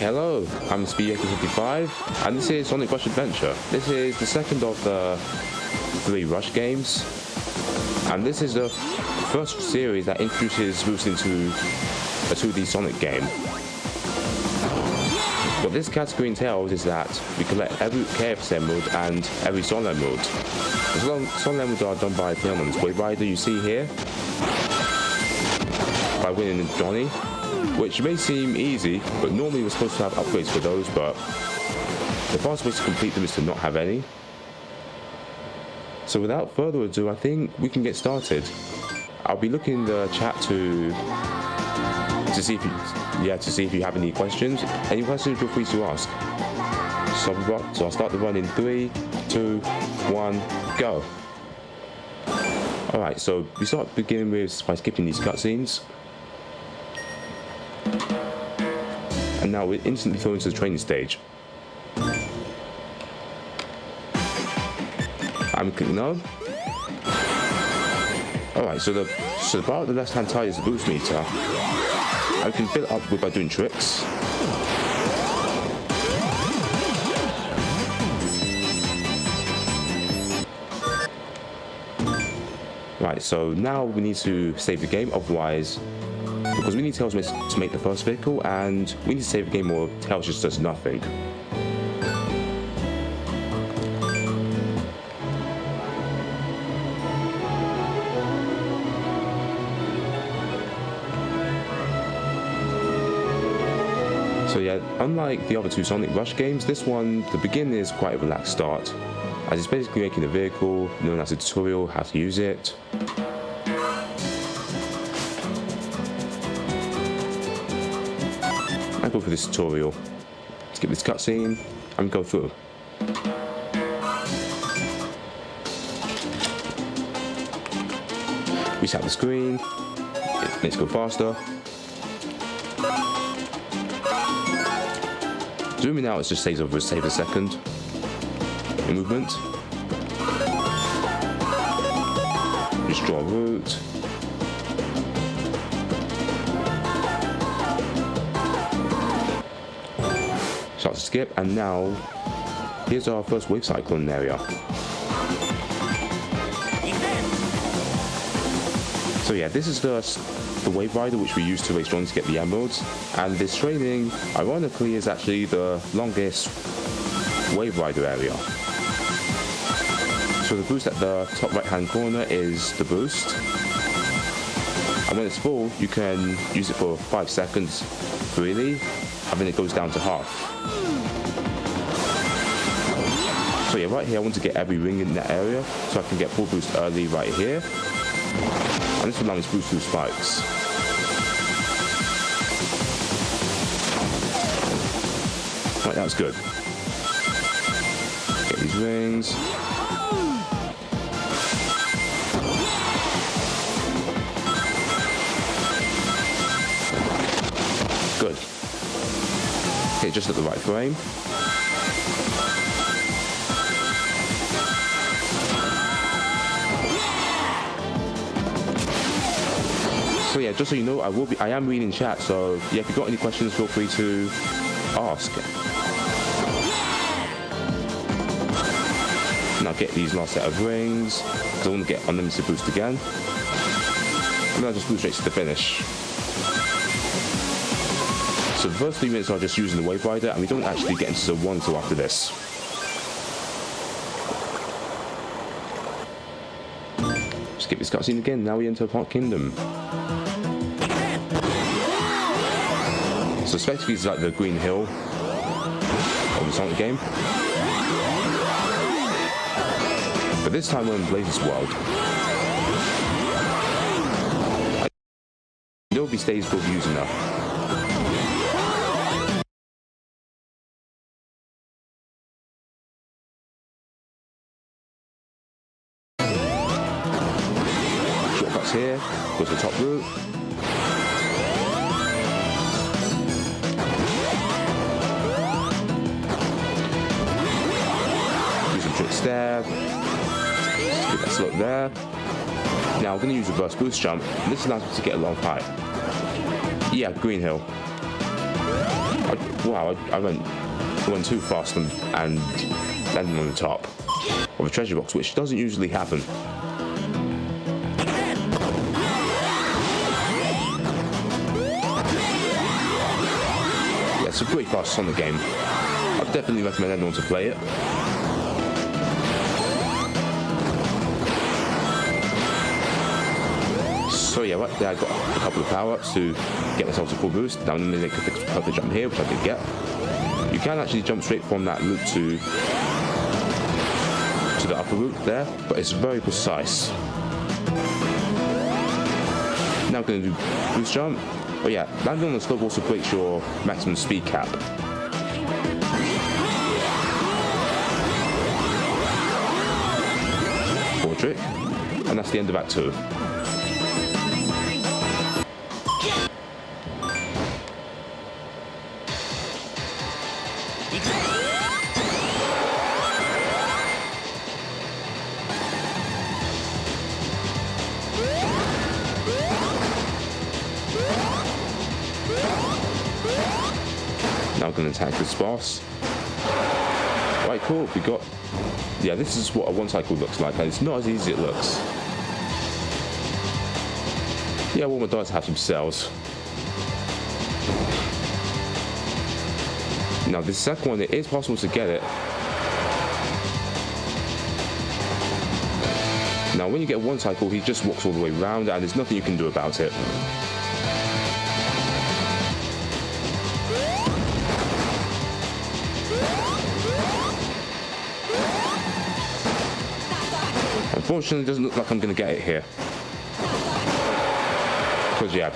Hello, I'm Speedbreaker55 and this is Sonic Rush Adventure. This is the second of the 3 Rush games, and this is the first series that introduces Boost into a 2D Sonic game. What this category entails is that we collect every KFC mode and every Sonic mode. The Sonic modes are done by playing on this Wave Rider you see here, by winning Johnny, which may seem easy, but normally we're supposed to have upgrades for those, but the fastest way to complete them is to not have any. So without further ado, I think we can get started. I'll be looking in the chat to see if you have any questions. Any questions, feel free to ask. So I'll start the run in 3, 2, 1, go. Alright, so we start beginning with by skipping these cutscenes. And now we're instantly thrown into the training stage. I'm clicking no. Alright, so the bar at the left hand side is the boost meter. I can fill it up by doing tricks. Right, so now we need to save the game, otherwise, because we need Tails to make the first vehicle, and we need to save the game or Tails just does nothing. So yeah, unlike the other 2 Sonic Rush games, this one, the beginning is quite a relaxed start, as it's basically making a vehicle, known as a tutorial, how to use it. I go for this tutorial, skip this cutscene, and go through. Reset the screen, it makes it go faster. Zooming out, it just saves over save a second in movement. Just draw a route. Start to skip, and now here's our first wave cyclone area. So yeah, this is the Wave Rider which we use to race Johnny to get the emeralds, and this training, ironically, is actually the longest Wave Rider area. So the boost at the top right hand corner is the boost, and when it's full you can use it for 5 seconds freely, and then it goes down to half. So yeah, right here I want to get every ring in that area so I can get full boost early right here, and this will allow me to boost through spikes. Right, that was good. Get these rings. Good. Okay, just at the right frame. So yeah, just so you know, I am reading chat, so yeah, if you've got any questions, feel free to ask. Now get these last set of rings, because I want to get unlimited boost again. And then I'll just boost straight to the finish. So the first 3 minutes are just using the Wave Rider, and we don't actually get into Zone 1 until after this. Skip this cutscene again, now we enter Park Kingdom. So effectively it's like the Green Hill of the Sonic game. But this time we're in Blazes World. There will be stages we'll be using now. Shortcuts here, go to the top route. Do some tricks there. Get that slot there. Now I'm going to use reverse boost jump. This allows me to get a long height. Yeah, Green Hill. wow, I went too fast and landed on the top of a treasure box, which doesn't usually happen. Yeah, it's a pretty fast Sonic game. I'd definitely recommend anyone to play it. So yeah, right there I got a couple of power-ups to get myself a full boost. Now I'm going to make a perfect jump here, which I did get. You can actually jump straight from that loop to the upper loop there, but it's very precise. Now I'm going to do boost jump. But yeah, landing on the slope also breaks your maximum speed cap. Forward trick, and that's the end of Act 2. Now I'm going to attack this boss. Right, cool, we got... Yeah, this is what a one cycle looks like, and it's not as easy as it looks. Yeah, Walmart does have some sales. Now this second one, it is possible to get it. Now when you get one cycle, he just walks all the way around, and there's nothing you can do about it. Unfortunately, it doesn't look like I'm going to get it here. Because yeah,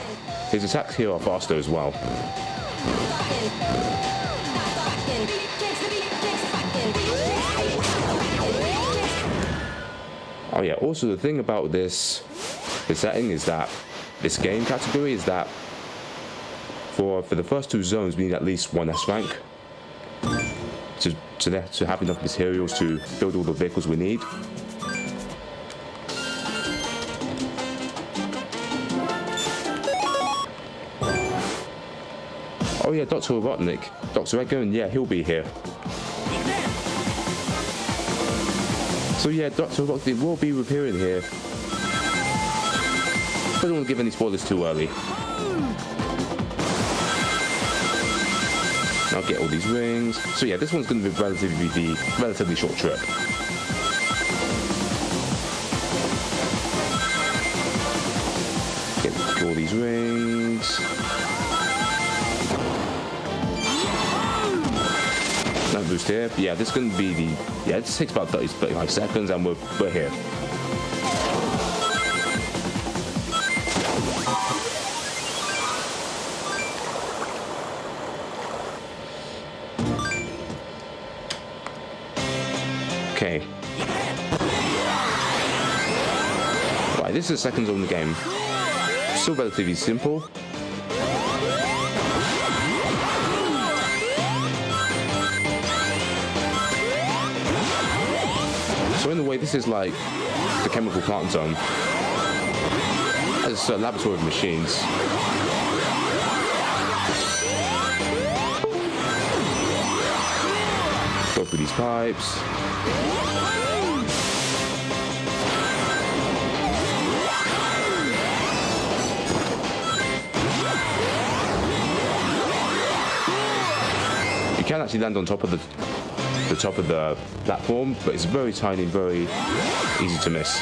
his attacks here are faster as well. Oh yeah, also the thing about this setting is that this game category is that for the first two zones we need at least 1 S rank to have enough materials to build all the vehicles we need. Oh yeah, Dr. Robotnik, Dr. Edgar, and yeah, he'll be here. So yeah, Dr. Robotnik will be appearing here. I don't want to give any spoilers too early. I'll get all these rings. So yeah, this one's going to be relatively short trip. Get all these rings. That boost here. Yeah, this is going to be the... Yeah, it takes about 30 to 35 seconds and we're here. Okay. Right, this is the second zone of the game. Still relatively simple. So in a way, this is like the chemical plant zone. It's a laboratory of machines. Go through these pipes. You can actually land on top of the platform, but it's very tiny and very easy to miss.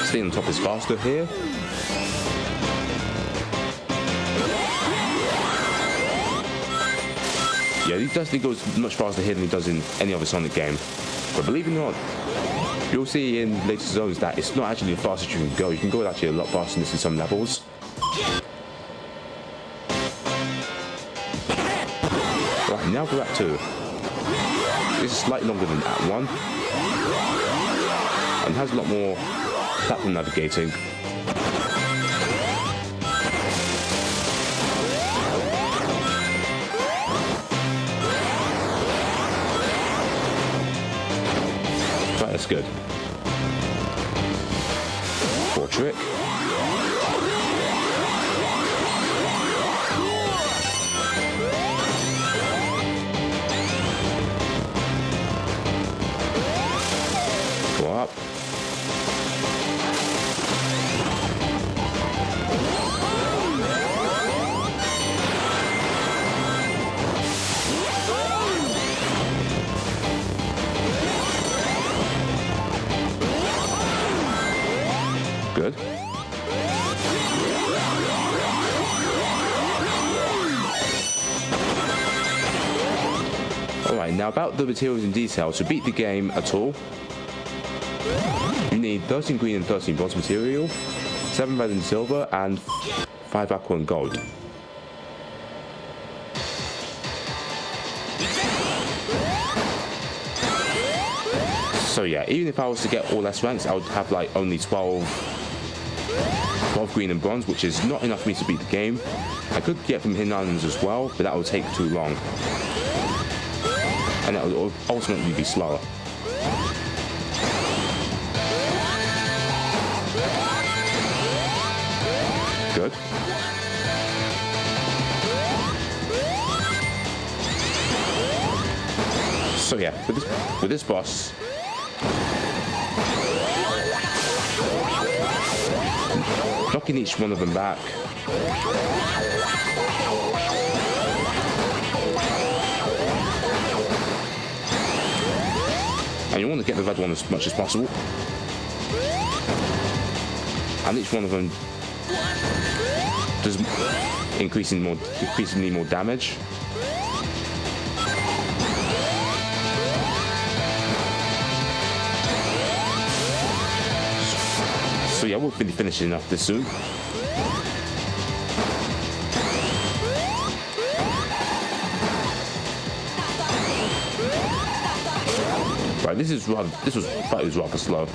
Staying on top is faster here. Yeah, he definitely goes much faster here than he does in any other Sonic game. But believe it or not, you'll see in later zones that it's not actually the fastest you can go. You can go actually a lot faster than this in some levels. Right, now for Act 2. This is slightly longer than Act 1. And has a lot more platform navigating. Right, that's good. Forward trick. Right, now about the materials in detail. To beat the game at all, you need 13 green and 13 bronze material, 7 red and silver, and 5 aqua and gold. So yeah, even if I was to get all S ranks, I would have like only 12 green and bronze, which is not enough for me to beat the game. I could get from hidden islands as well, but that would take too long. And that would ultimately be slower. Good. So yeah, with this boss, knocking each one of them back. And you want to get the red one as much as possible. And each one of them does increasingly more damage. So yeah, we'll be finishing up this soon. Right, this was rather slow.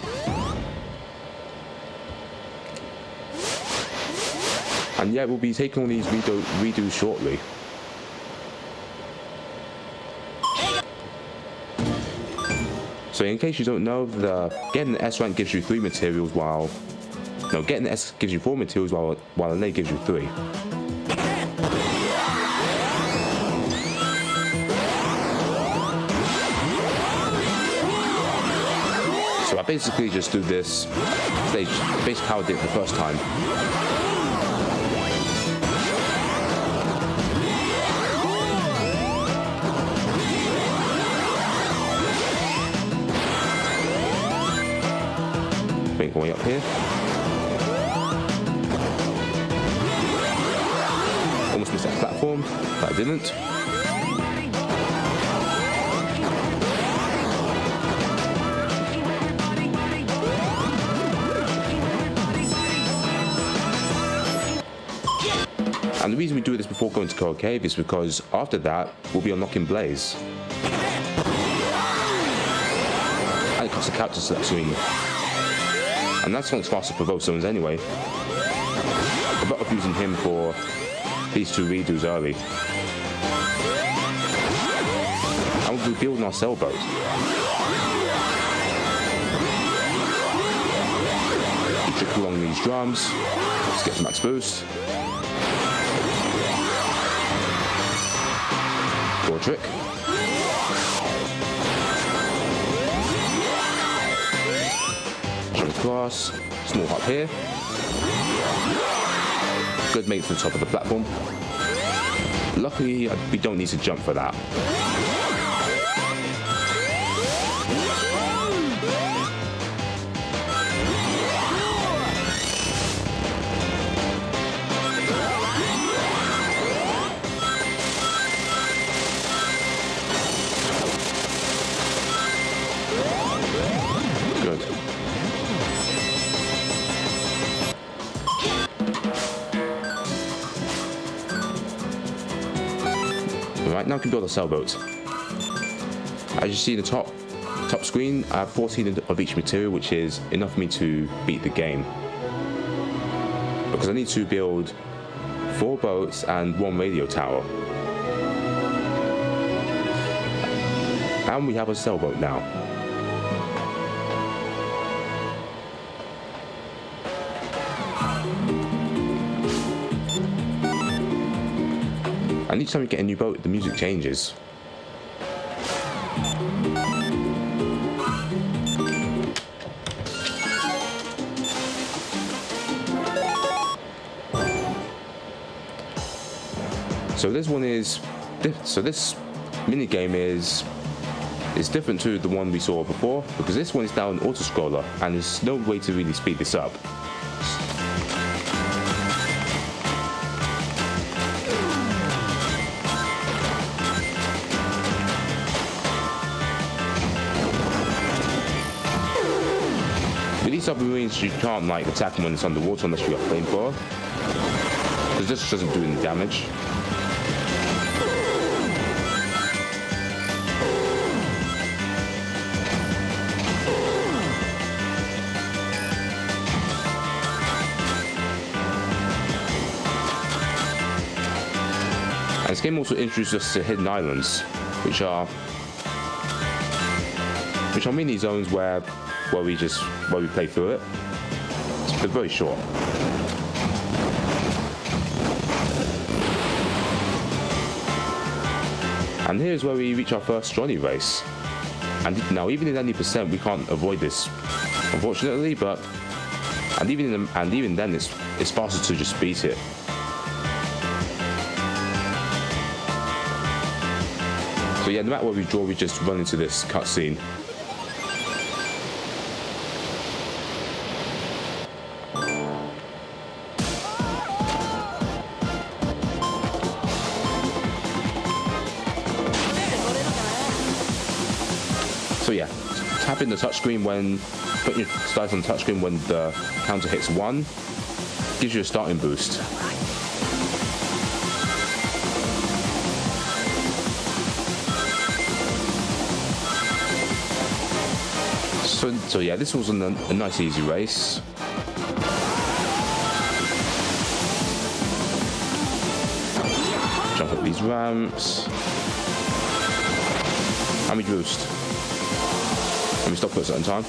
And yeah, we'll be taking all these redos shortly. So in case you don't know, getting the S rank gives you 3 materials getting the S gives you 4 materials while an A gives you 3. So I basically just do this stage, basically how I did it the first time. Make my way up here. Almost missed that platform, but I didn't. And the reason we do this before going to Coral Cave is because after that, we'll be unlocking Blaze. And it costs a character select screen. And that's not faster for both zones anyway. I'm better off using him for these 2 redos early. And we'll be building our sailboat. We trick along these drums. Let's get some max boost. Draw a trick. Jump across. Small hop here. Good, make it to the top of the platform. Luckily, we don't need to jump for that. Right, now I can build a sailboat. As you see in the top screen, I have 14 of each material, which is enough for me to beat the game. Because I need to build 4 boats and 1 radio tower. And we have a sailboat now. And each time you get a new boat, the music changes. So this one is, this mini game is different to the one we saw before, because this one is now an auto scroller, and there's no way to really speed this up. these submarines, you can't like attack them when it's underwater unless you got flamethrower. Because this doesn't do any damage. And this game also introduces us to hidden islands, which are mini zones where we play through it. They're very short. And here's where we reach our first Johnny race. And now, even in 90%, we can't avoid this, unfortunately. And even then, it's faster to just beat it. So yeah, no matter what we draw, we just run into this cutscene. So yeah, tapping the touchscreen putting your dice on the touchscreen when the counter hits 1 gives you a starting boost. So yeah, this was a nice easy race. Jump up these ramps. And we boost. And we stop for a certain time.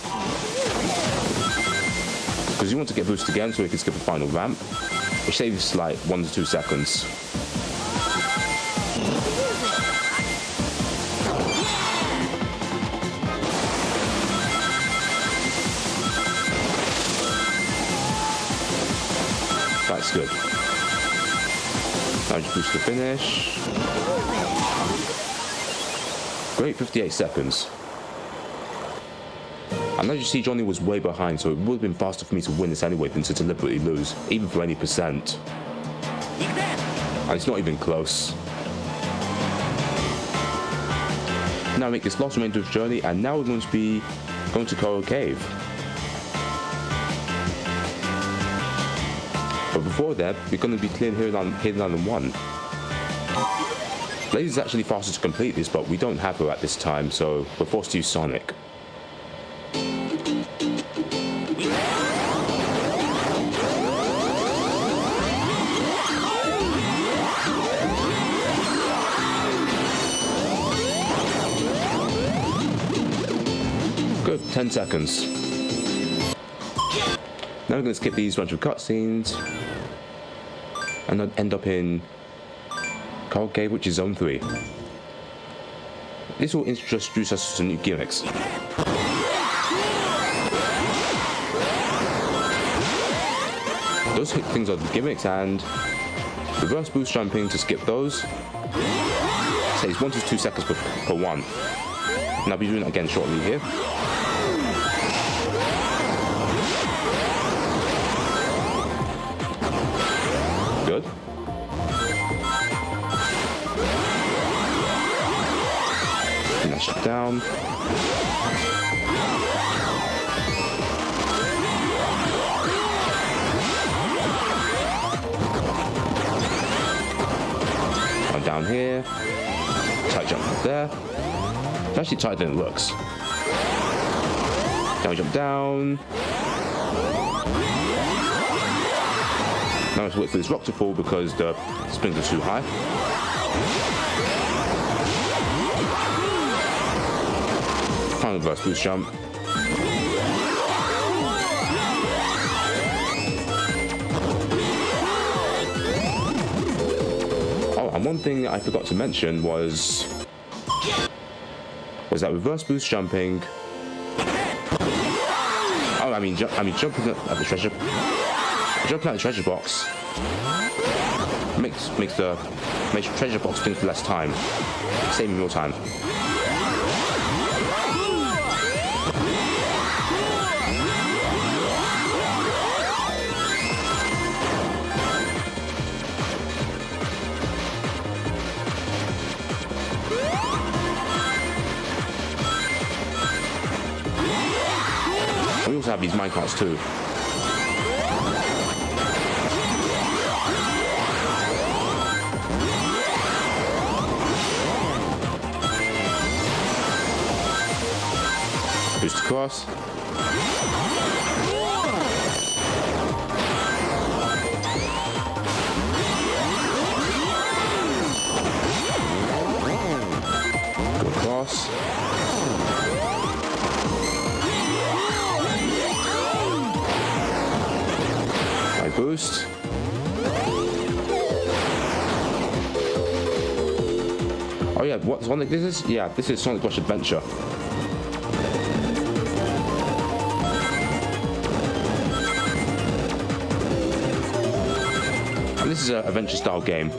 Because you want to get boost again so we can skip a final ramp, which saves like 1 to 2 seconds. That's good. Now just boost to finish. Great, 58 seconds. And as you see, Johnny was way behind, so it would have been faster for me to win this anyway than to deliberately lose, even for any percent. And it's not even close. Now we make this last remainder of journey, and now we're going to be going to Coral Cave. But before that, we're going to be clearing Hidden Island 1. Blaze is actually faster to complete this, but we don't have her at this time, so we're forced to use Sonic. Good, 10 seconds. Now we're going to skip these bunch of cutscenes and then end up in Coral Cave, which is Zone 3. This will introduce us to new gimmicks. Those things are the gimmicks, and reverse boost jumping to skip those saves 1 to 2 seconds per one. And I'll be doing that again shortly here. Good. Finish it down. One down here. Tight jump up there. It's actually tighter than it looks. Now we jump down. Now I have to wait for this rock to fall because the springs are too high. Final reverse boost jump. Oh, and one thing I forgot to mention was that reverse boost jumping. Oh, I mean jumping at the treasure. Jumping out the treasure box makes the treasure box spin for less time, saving more time. also have these minecarts too. Boost across. Go across. High boost. Oh yeah, what Sonic this is? Yeah, this is Sonic Rush Adventure. This is an adventure style game.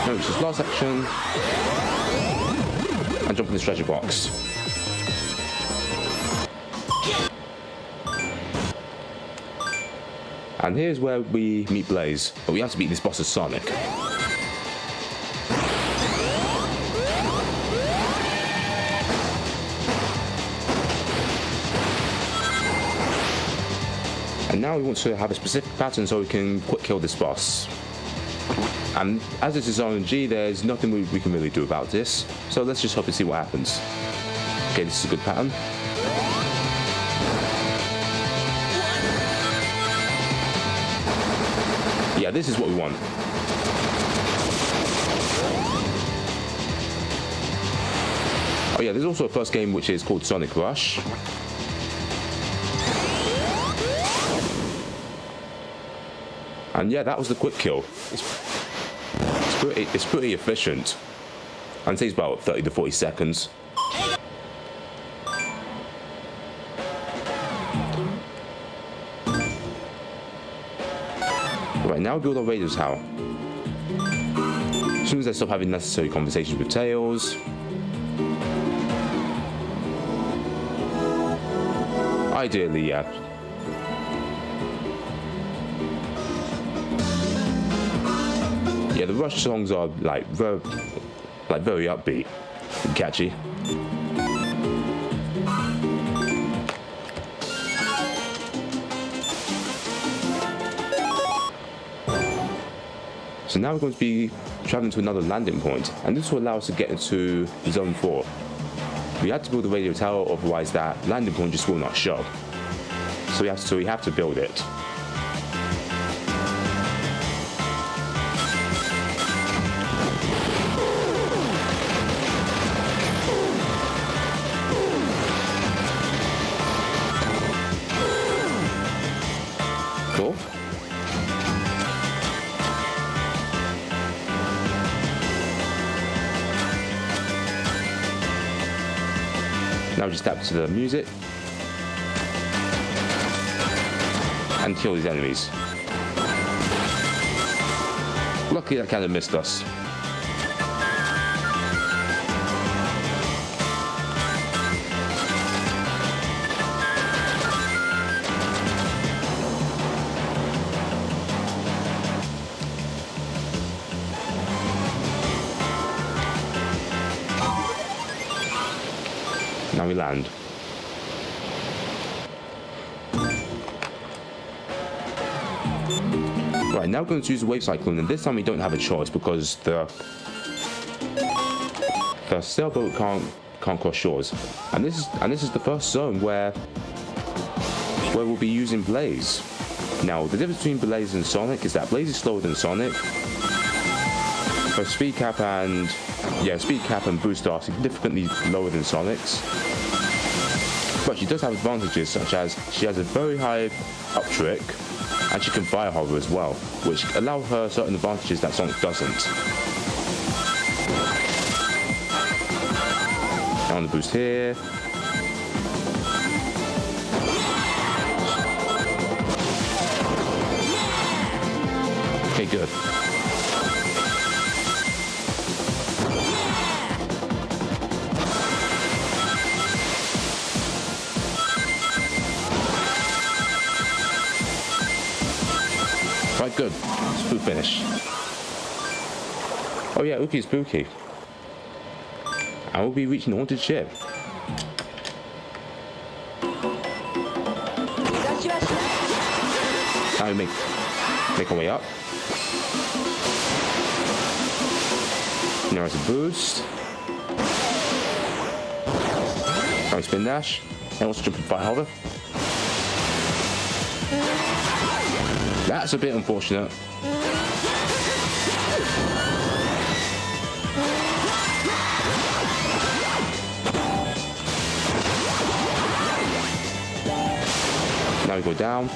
No, it's just last section. And jump in this treasure box. And here's where we meet Blaze, but we have to beat this boss as Sonic. And now we want to have a specific pattern so we can quick kill this boss. And as this is RNG, there's nothing we can really do about this. So let's just hope and see what happens. Okay, this is a good pattern. Yeah, this is what we want. Oh yeah, there's also a first game which is called Sonic Rush. And yeah, that was the quick kill. It's pretty efficient. And it takes about 30 to 40 seconds. Right, now build our radio tower. As soon as I stop having necessary conversations with Tails. Ideally, yeah. Yeah, the Rush songs are like very upbeat and catchy. So now we're going to be traveling to another landing point, and this will allow us to get into Zone 4. We had to build a radio tower, otherwise that landing point just will not show. So we have to build it. Cool. Now just tap to the music and kill these enemies. Luckily that kind of missed us. Now we land. Right, now we're going to use the wave cyclone, and this time we don't have a choice because the sailboat can't cross shores. And this is the first zone where we'll be using Blaze. Now the difference between Blaze and Sonic is that Blaze is slower than Sonic. Her speed cap and boost are significantly lower than Sonic's. But she does have advantages, such as she has a very high up trick, and she can fire hover as well, which allow her certain advantages that Sonic doesn't. Now on the boost here. Okay, good. Right, good. Smooth finish. Oh yeah, Uki Spooky. I will be reaching the haunted ship. Now we make our way up. Now it's a boost. Nice spin dash. And also jump and fire hover. That's a bit unfortunate. Now we go down.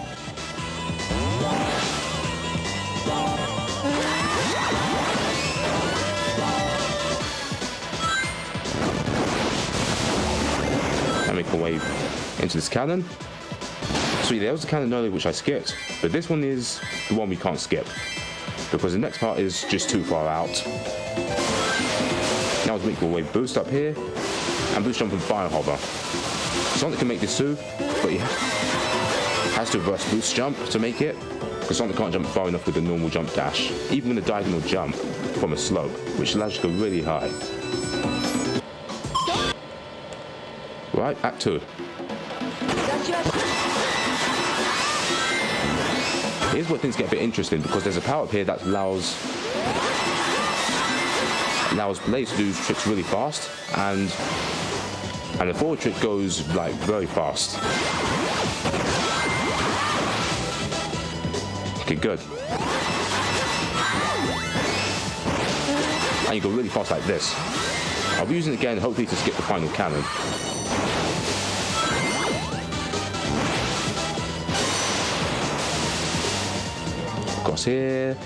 And make our way into this cannon. So there was a cannon earlier which I skipped, but this one is the one we can't skip because the next part is just too far out. Now let's make our way boost up here and boost jump and fire hover. Sonic can make this too, but he has to reverse boost jump to make it because Sonic can't jump far enough with a normal jump dash, even with a diagonal jump from a slope, which allows you to go really high. Right, Act 2. Here's where things get a bit interesting because there's a power up here that allows players to do tricks really fast, and the forward trick goes like very fast. Okay, good. And you go really fast like this. I'll be using it again, hopefully to skip the final cannon. Across here.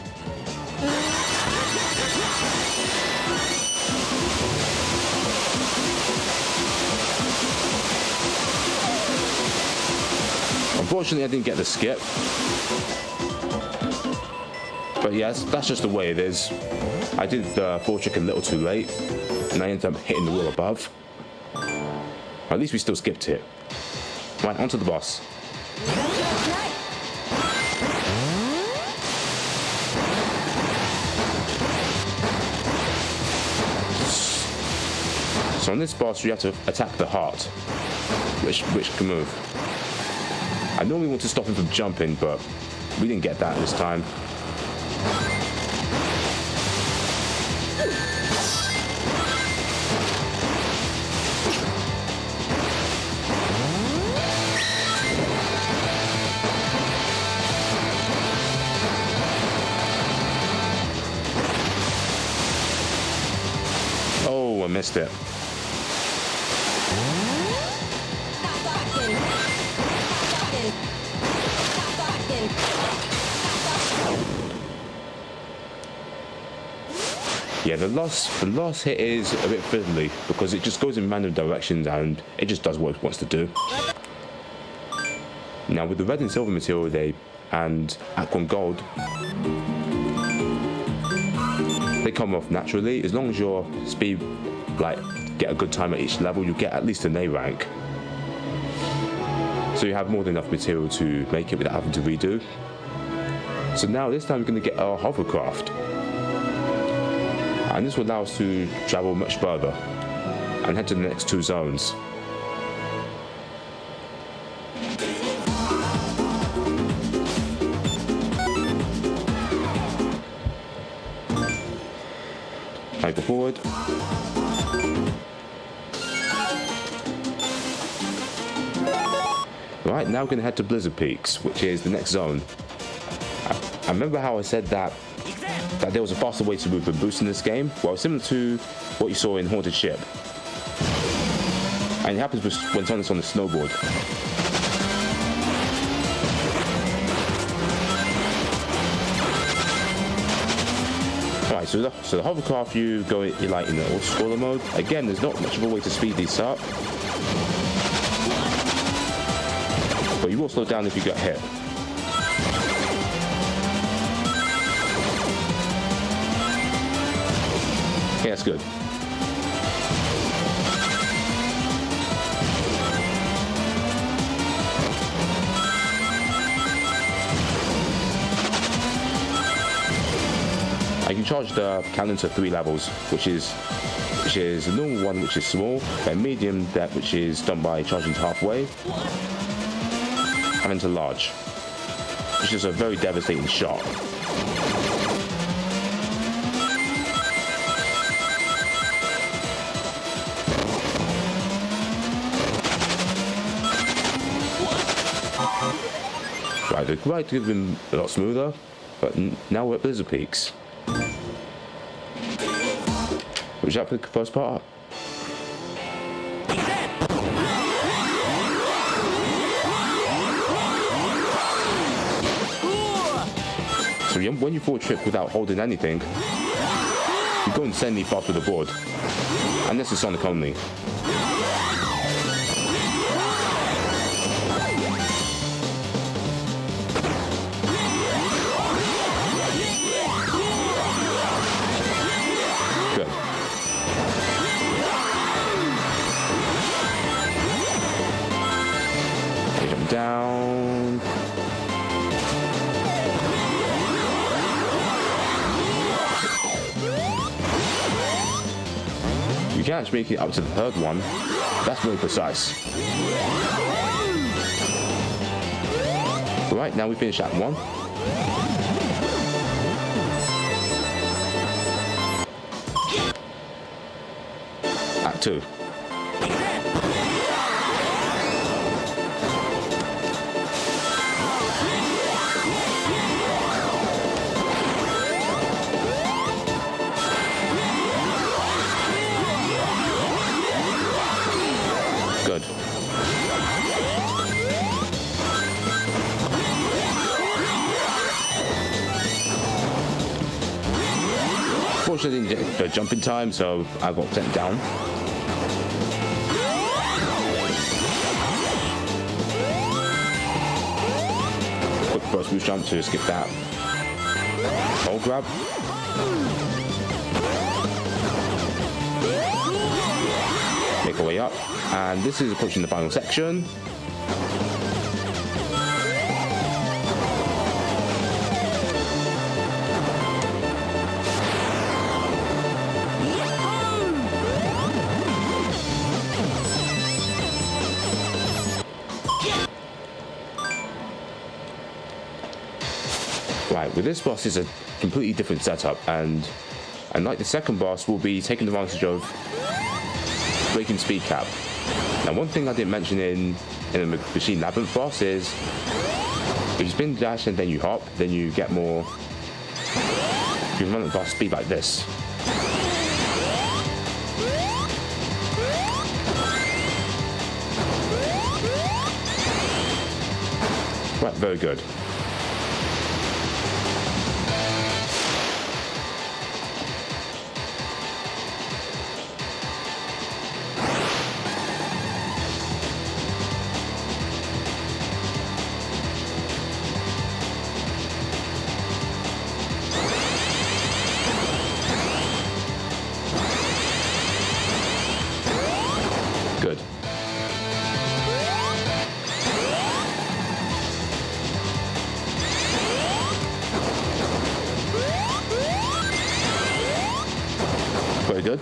Unfortunately, I didn't get the skip. But yes, that's just the way it is. I did the forward trick a little too late, and I ended up hitting the wall above. At least we still skipped it. Right, onto the boss. So on this boss, you have to attack the heart, which can move. I normally want to stop him from jumping, but we didn't get that this time. Oh, I missed it. Yeah, the last hit is a bit fiddly because it just goes in random directions and it just does what it wants to do. Now with the red and silver material and aqua and gold, they come off naturally. As long as your speed get a good time at each level, you get at least an A rank. So you have more than enough material to make it without having to redo. So now this time we're going to get our hovercraft. And this will allow us to travel much further and head to the next two zones. I go forward. Right, now we're going to head to Blizzard Peaks, which is the next zone. I remember how I said that there was a faster way to move and boost in this game. Well, similar to what you saw in Haunted Ship. And it happens when Sonic's on the snowboard. Alright, so the hovercraft, you go in the auto-scroller mode. Again, there's not much of a way to speed these up. But you will slow down if you get hit. Okay, that's good. charge the cannon to 3 levels, which is the normal one, which is small, then medium depth, which is done by charging to halfway, and then to large, which is a very devastating shot. Right, the ride could have been a lot smoother, but now we're at Blizzard Peaks. Was that for the first part? So when you fall a trip without holding anything, you go insanely fast with the board. And this is Sonic only. Down. You can actually make it up to the third one. That's really precise. Right, now we finish Act 1. Act 2. Good. Fortunately, I didn't get the jump in time, so I got sent down. Quick first boost jump to skip that. Hold grab. Make our way up, and this is approaching the final section. Right, with this boss is a completely different setup, and like the second boss, we'll be taking advantage of breaking speed cap. Now, one thing I didn't mention in the Machine Labyrinth boss is if you spin dash and then you hop, then you get more. You can run at fast speed like this. Right, very good. Good. Very good.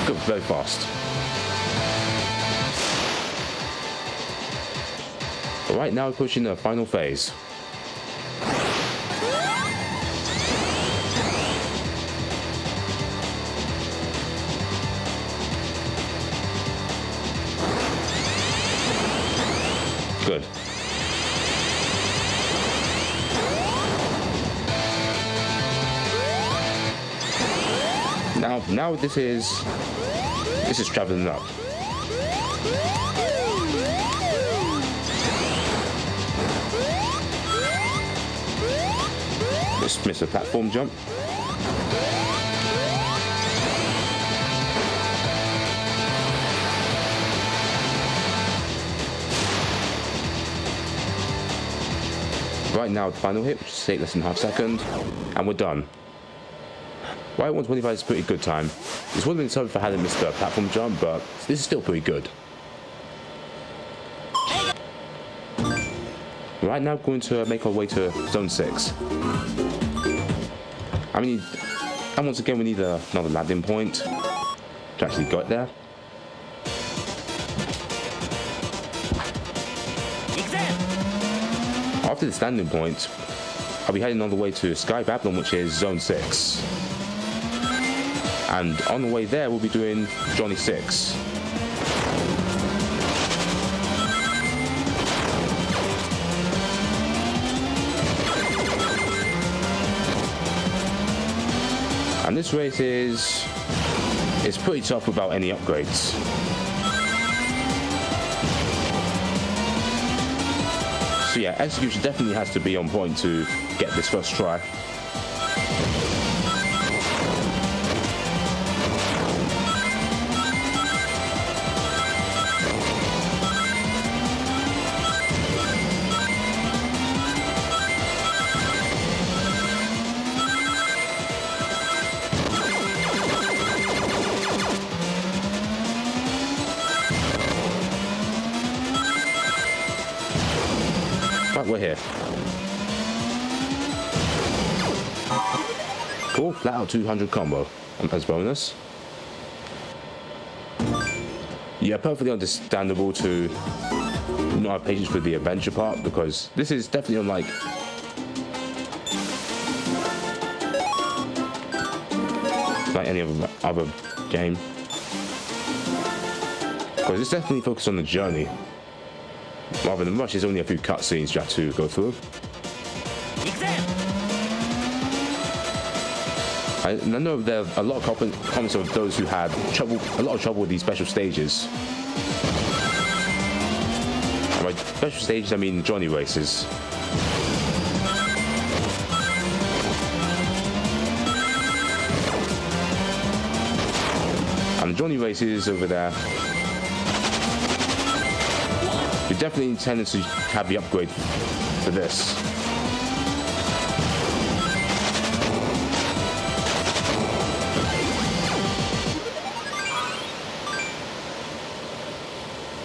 Good, very fast. Alright, now we're pushing the final phase. Good. Now this is traveling up. Just miss a platform jump. Right now, the final hit, which should take less than half a second, and we're done. Right, 125 is a pretty good time. This would have been sorry if I hadn't missed the platform jump, but this is still pretty good. Right now, we're going to make our way to Zone 6. And once again, we need another landing point to actually get there. After this landing point, I'll be heading on the way to Sky Babylon, which is Zone 6. And on the way there, we'll be doing Johnny 6. And this race is pretty tough without any upgrades. So yeah, execution definitely has to be on point to get this first try. Right, we're here. Cool, flat out 200 combo as bonus. Yeah, perfectly understandable to not have patience with the adventure part, because this is definitely unlike any other game. Because it's definitely focused on the journey. Rather than rush, there's only a few cutscenes you have to go through. I know there are a lot of comments of those who had a lot of trouble with these special stages. And by special stages, I mean Johnny races. And the Johnny races over there, we definitely intended to have the upgrade for this.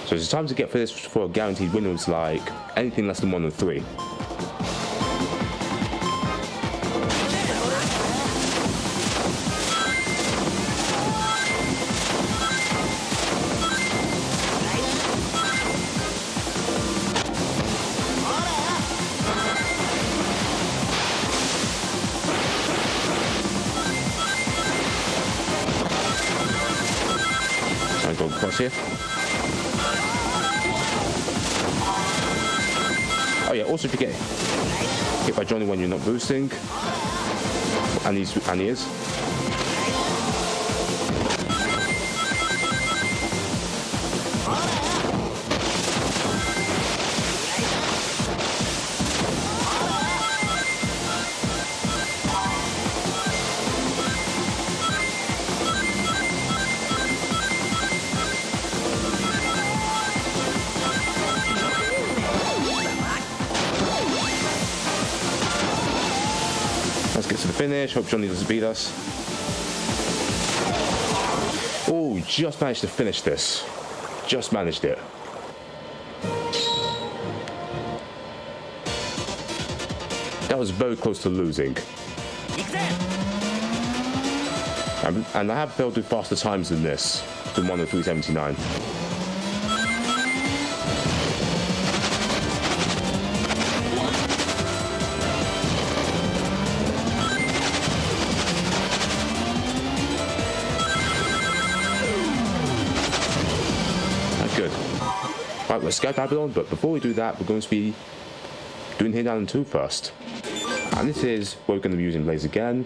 So it's time to get for this for guaranteed winners, like anything less than 1 and 3. Go across here. Oh yeah, also if you get hit by Johnny when you're not boosting, and he is. Let's get to the finish. Hope Johnny doesn't beat us. Oh, just managed to finish this. Just managed it. That was very close to losing. And I have failed with faster times than this, than 1:03.79. Good. Right, we're Sky Babylon, but before we do that, we're going to be doing Hit Down 2 first. And this is where we're going to be using Blaze again.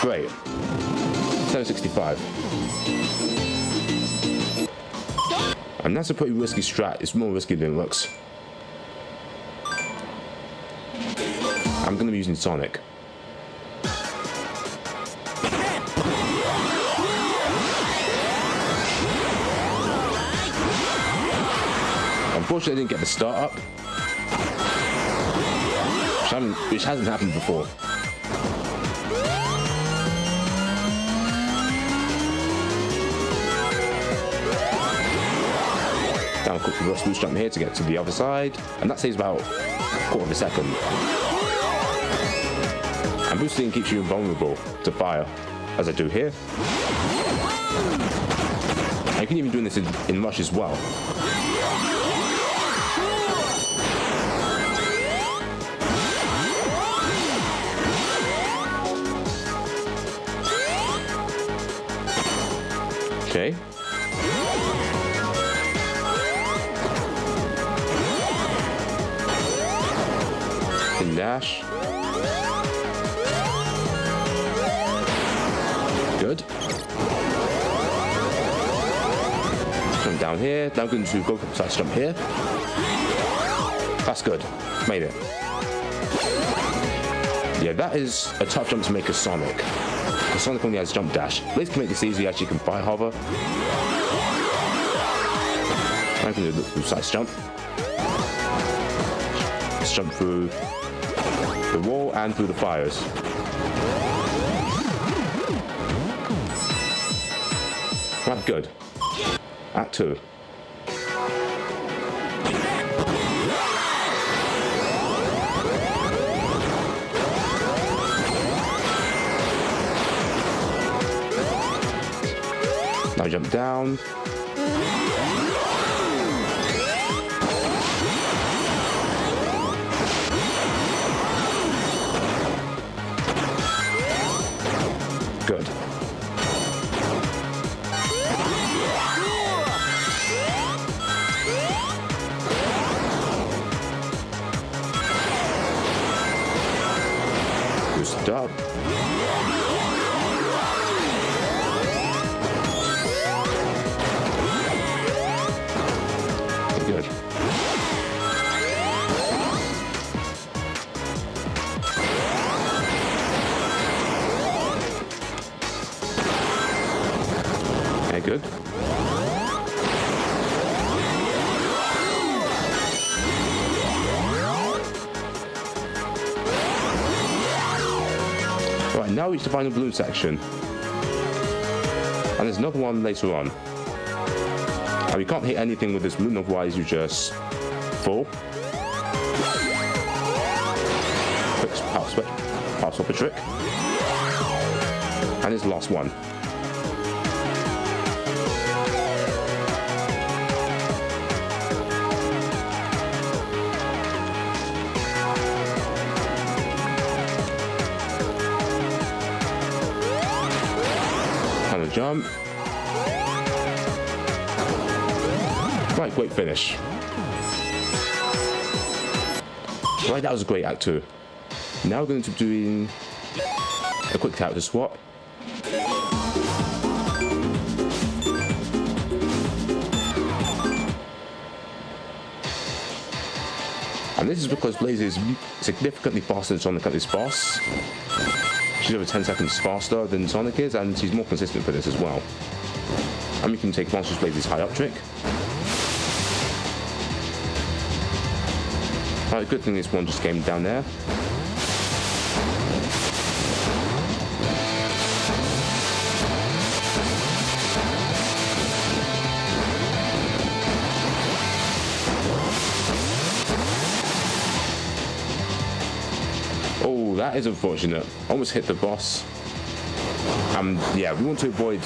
Great. 765. And that's a pretty risky strat. It's more risky than it looks. I'm going to be using Sonic. Unfortunately, I didn't get the start up, which hasn't happened before. Down quick reverse boost jump here to get to the other side, and that saves about a quarter of a second. And boosting keeps you invulnerable to fire, as I do here. And you can even do this in rush as well. Okay. And dash. Good. Jump down here. Now going to go side jump here. That's good. Made it. Yeah, that is a tough jump to make a Sonic. Because Sonic only has jump dash. Blaze can make this easy as you can fire hover. I'm going to do the side jump. Just jump through the wall and through the fires. Right, good. Act 2. Now jump down. Good. Boost up. Good. Okay, good. Right, now we reach the final balloon section. And there's another one later on. And we can't hit anything with this balloon, otherwise you just fall. Quick power swapper trick. And it's the last one. Kind of jump. Right, great finish. Right, that was a great act 2. Now we're going to be doing a quick character swap. And this is because Blaze is significantly faster than Sonic at this boss. She's over 10 seconds faster than Sonic is, and she's more consistent for this as well. And we can take Monsters Blaze's high up trick. Right, good thing this one just came down there. Oh, that is unfortunate. Almost hit the boss. Yeah, we want to avoid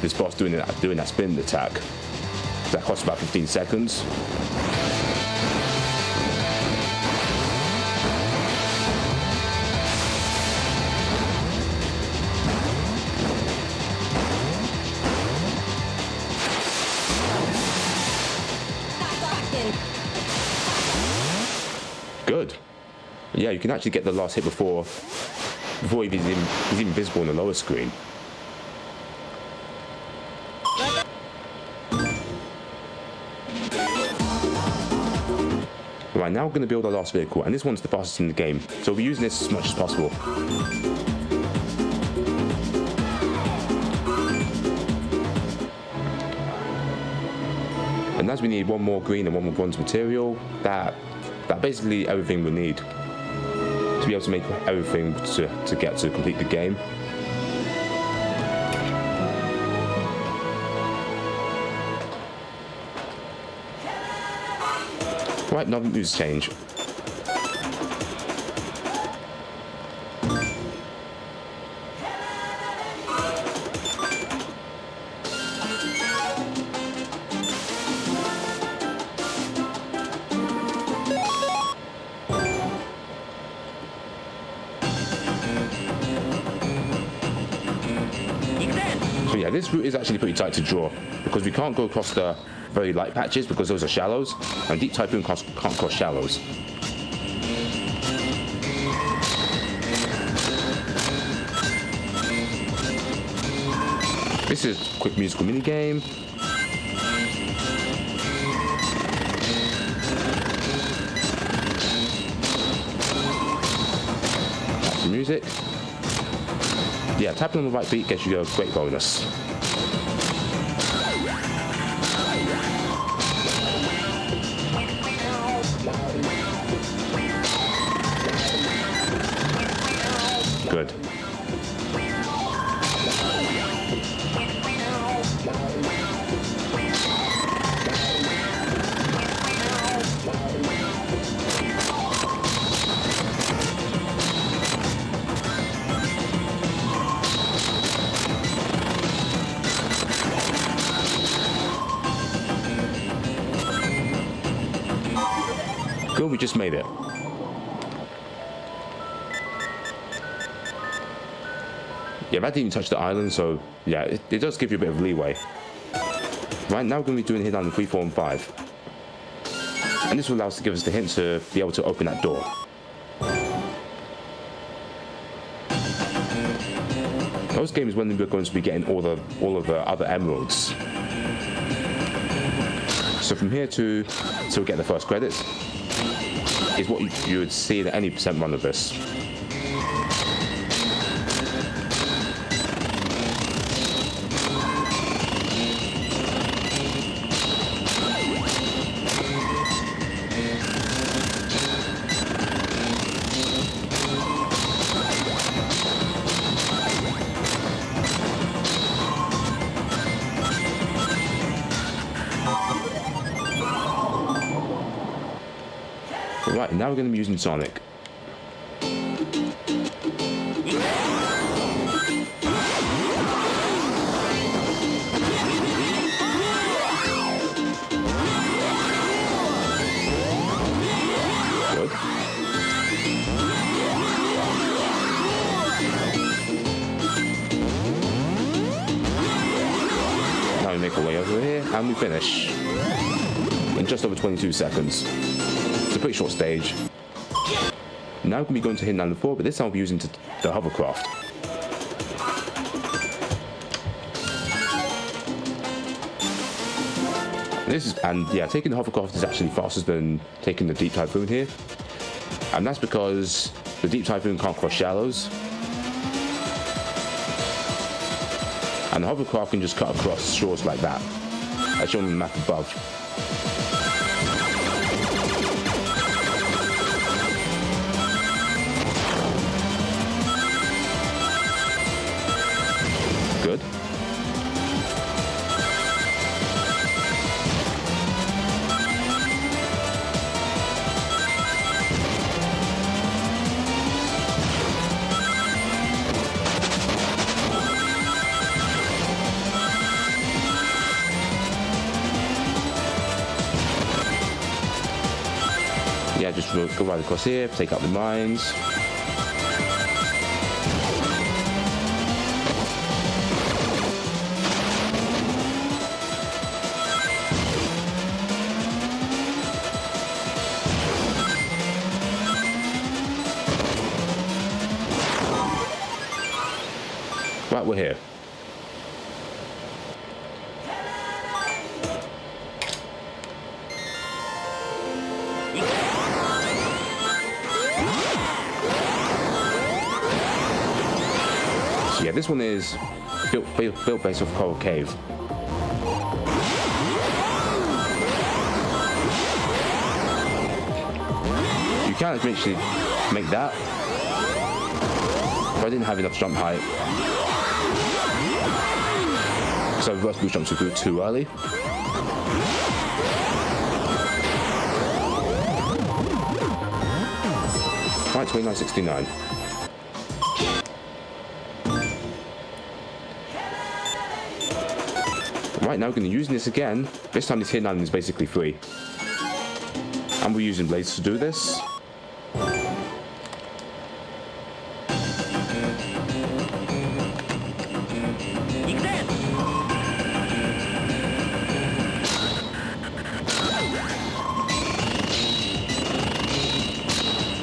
this boss doing that spin attack. That costs about 15 seconds. Good. Yeah, you can actually get the last hit before he's even visible on the lower screen. Right, now we're going to build our last vehicle, and this one's the fastest in the game, so we'll be using this as much as possible. And as we need one more green and one more bronze material, that basically everything we need to be able to make everything to get to complete the game. Right, nothing news change. So yeah, this route is actually pretty tight to draw because we can't go across the very light patches because those are shallows, and Deep Typhoon can't cross shallows. This is a quick musical mini game. That's the music. Yeah, tapping on the right beat gets you a great bonus. Good. Good, we just made it. Yeah, that didn't even touch the island, so yeah, it does give you a bit of leeway. Right, now we're going to be doing hit on 3, 4, and 5. And this will allow us to give us the hint to be able to open that door. Those games when we're going to be getting all of the other emeralds. So from here to we get the first credits is what you would see in any percent run of this. Right, now we're going to be using Sonic. Good. Now we make our way over here and we finish in just over 22 seconds. It's a pretty short stage. Now we're going to be going to hit number 4, but this time we'll be using the hovercraft. Taking the hovercraft is actually faster than taking the Deep Typhoon here, and that's because the Deep Typhoon can't cross shallows, and the hovercraft can just cut across shores like that, as shown on the map above. Good. Yeah, just go right across here, take out the mines. Right, we're here. So yeah, this one is built based off Coral Cave. You can eventually make that, but I didn't have enough jump height. So reverse boost jumps too early. Right, 2969. Right, now we're going to use this again. This time this hit island is basically free. And we're using blades to do this.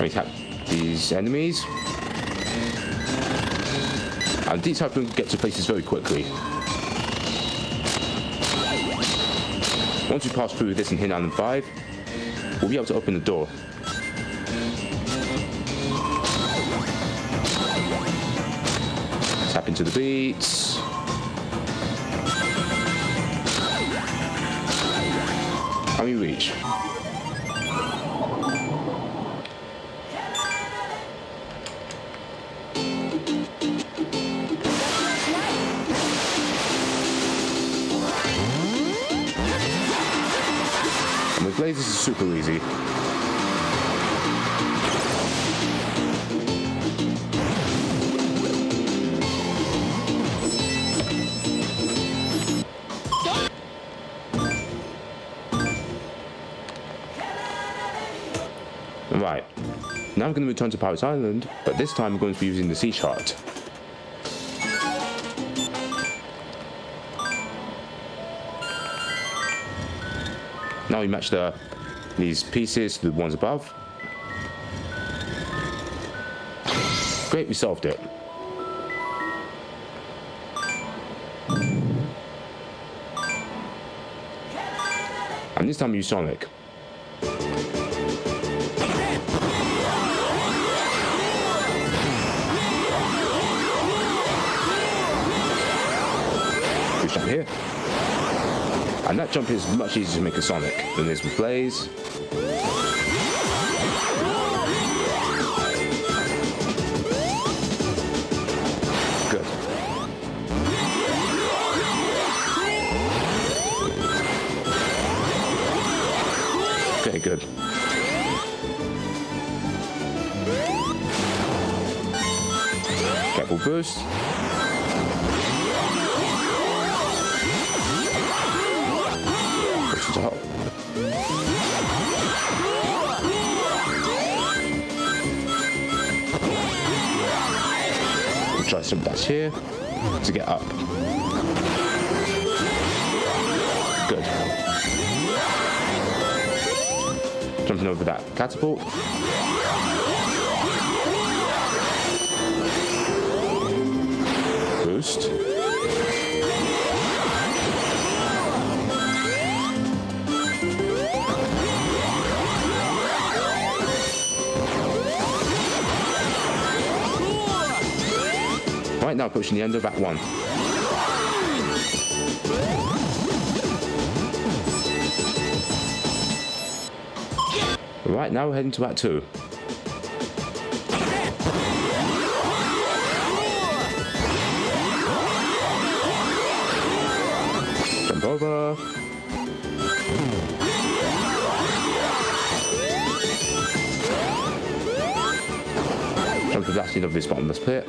We tap these enemies. And these type of get to places very quickly. Once we pass through this and hit Island 5, we'll be able to open the door. Tap into the beats. And we reach. And with blades, this is super easy. Right, now I'm going to return to Pirates Island, but this time I'm going to be using the sea chart. Now we match these pieces to the ones above. Great, we solved it. And this time we use Sonic. Push down here. And that jump is much easier to make a Sonic than it is with Blaze. Good. Okay, good. Careful boost. Push to top. We'll try some dash here to get up. Good. Jumping over that catapult. Boost. Right now, pushing the end of Act 1. Right now, we're heading to Act 2. Jump over. Jump to the last end of this bottomless pit.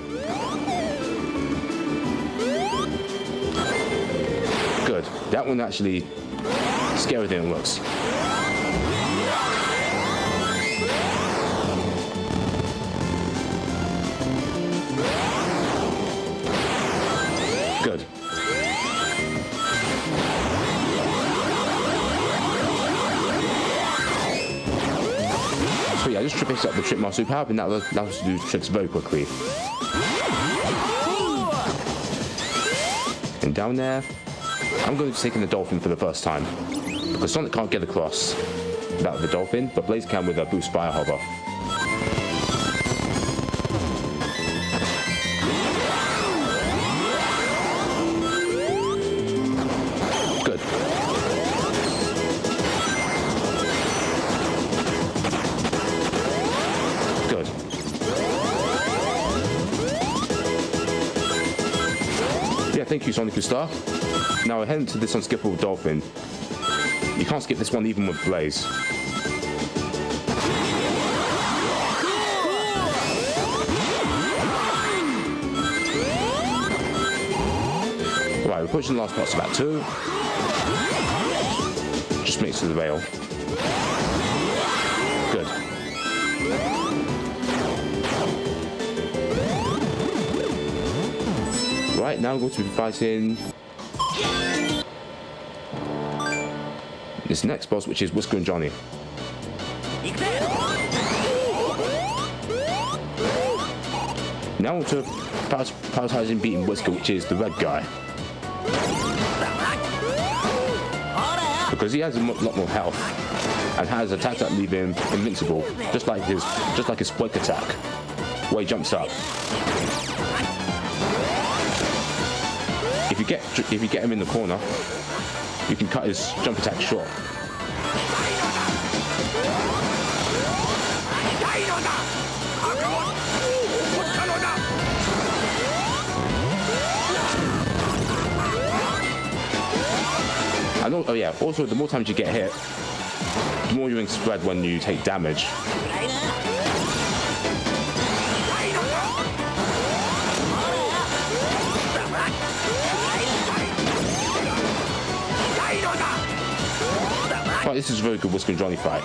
Good. That one actually scarier than it looks. Good. So yeah, just trip up the Trick Master Superpower, and that allows us to do tricks very quickly. And down there, I'm going to be taking the dolphin for the first time, because Sonic can't get across without the dolphin, but Blaze can with a boost fire hover. Good. Good. Yeah, thank you, Sonic Star. Now we're heading to this unskippable dolphin. You can't skip this one even with Blaze. pushing the last boss about 2. Just makes it to the rail. Good. Right, now I'm going to be fighting this next boss, which is Whisker and Johnny. Now I'm to prioritizing beating Whisker, which is the red guy. Because he has a lot more health and has attacks that leave him invincible, just like his spike attack, where he jumps up. If you get him in the corner, you can cut his jump attack short. And oh yeah, also the more times you get hit, the more your wings spread when you take damage. Right, this is a very good Whisker and Johnny fight.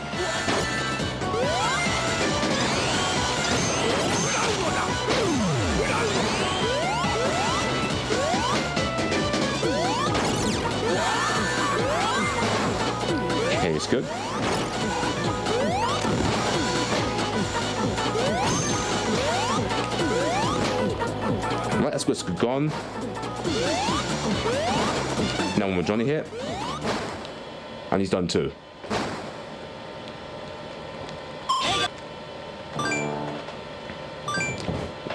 Okay, it's good. Right, that's Whisker gone. Now one more Johnny here. And he's done too.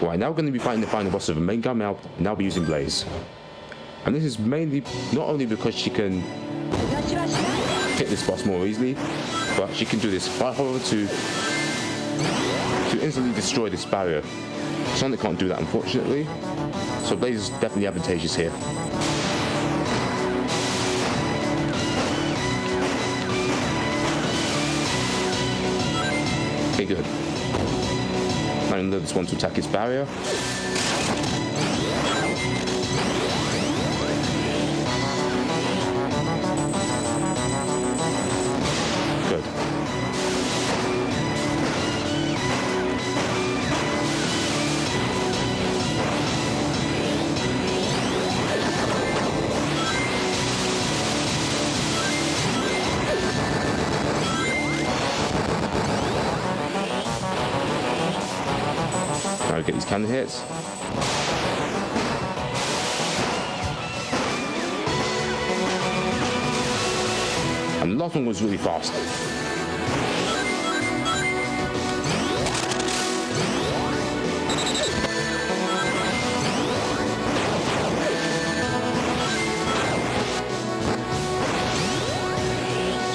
Right, now we're going to be fighting the final boss of the main gun. Now be using Blaze. And this is mainly not only because she can hit this boss more easily, but she can do this fight horror to instantly destroy this barrier. Sonic can't do that, unfortunately. So Blaze is definitely advantageous here. Okay, good. Now I'm this one to attack his barrier. Good. Now we get these cannon hits. And the last one was really fast.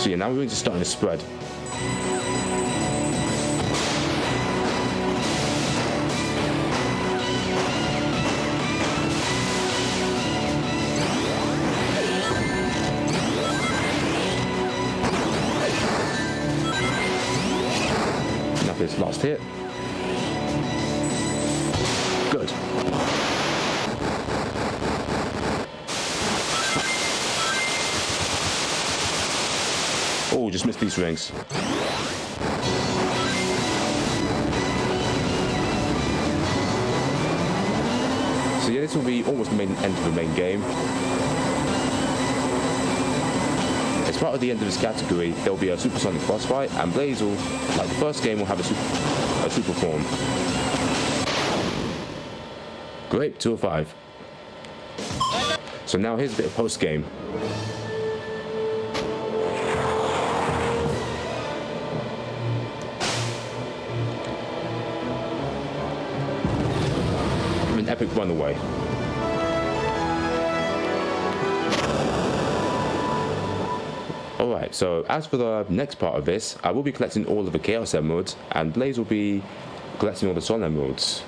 So yeah, now we're going to start in a spread. This last hit. Good. Oh, just missed these rings. So yeah, this will be almost the end of the main game. As part of the end of this category, there will be a supersonic boss fight, and Blaze will, like the first game, will have a super form. Great, 2 of 5. So now here's a bit of post game. An epic runaway. Alright, so as for the next part of this, I will be collecting all of the Chaos Emeralds, and Blaze will be collecting all the Sol Emeralds.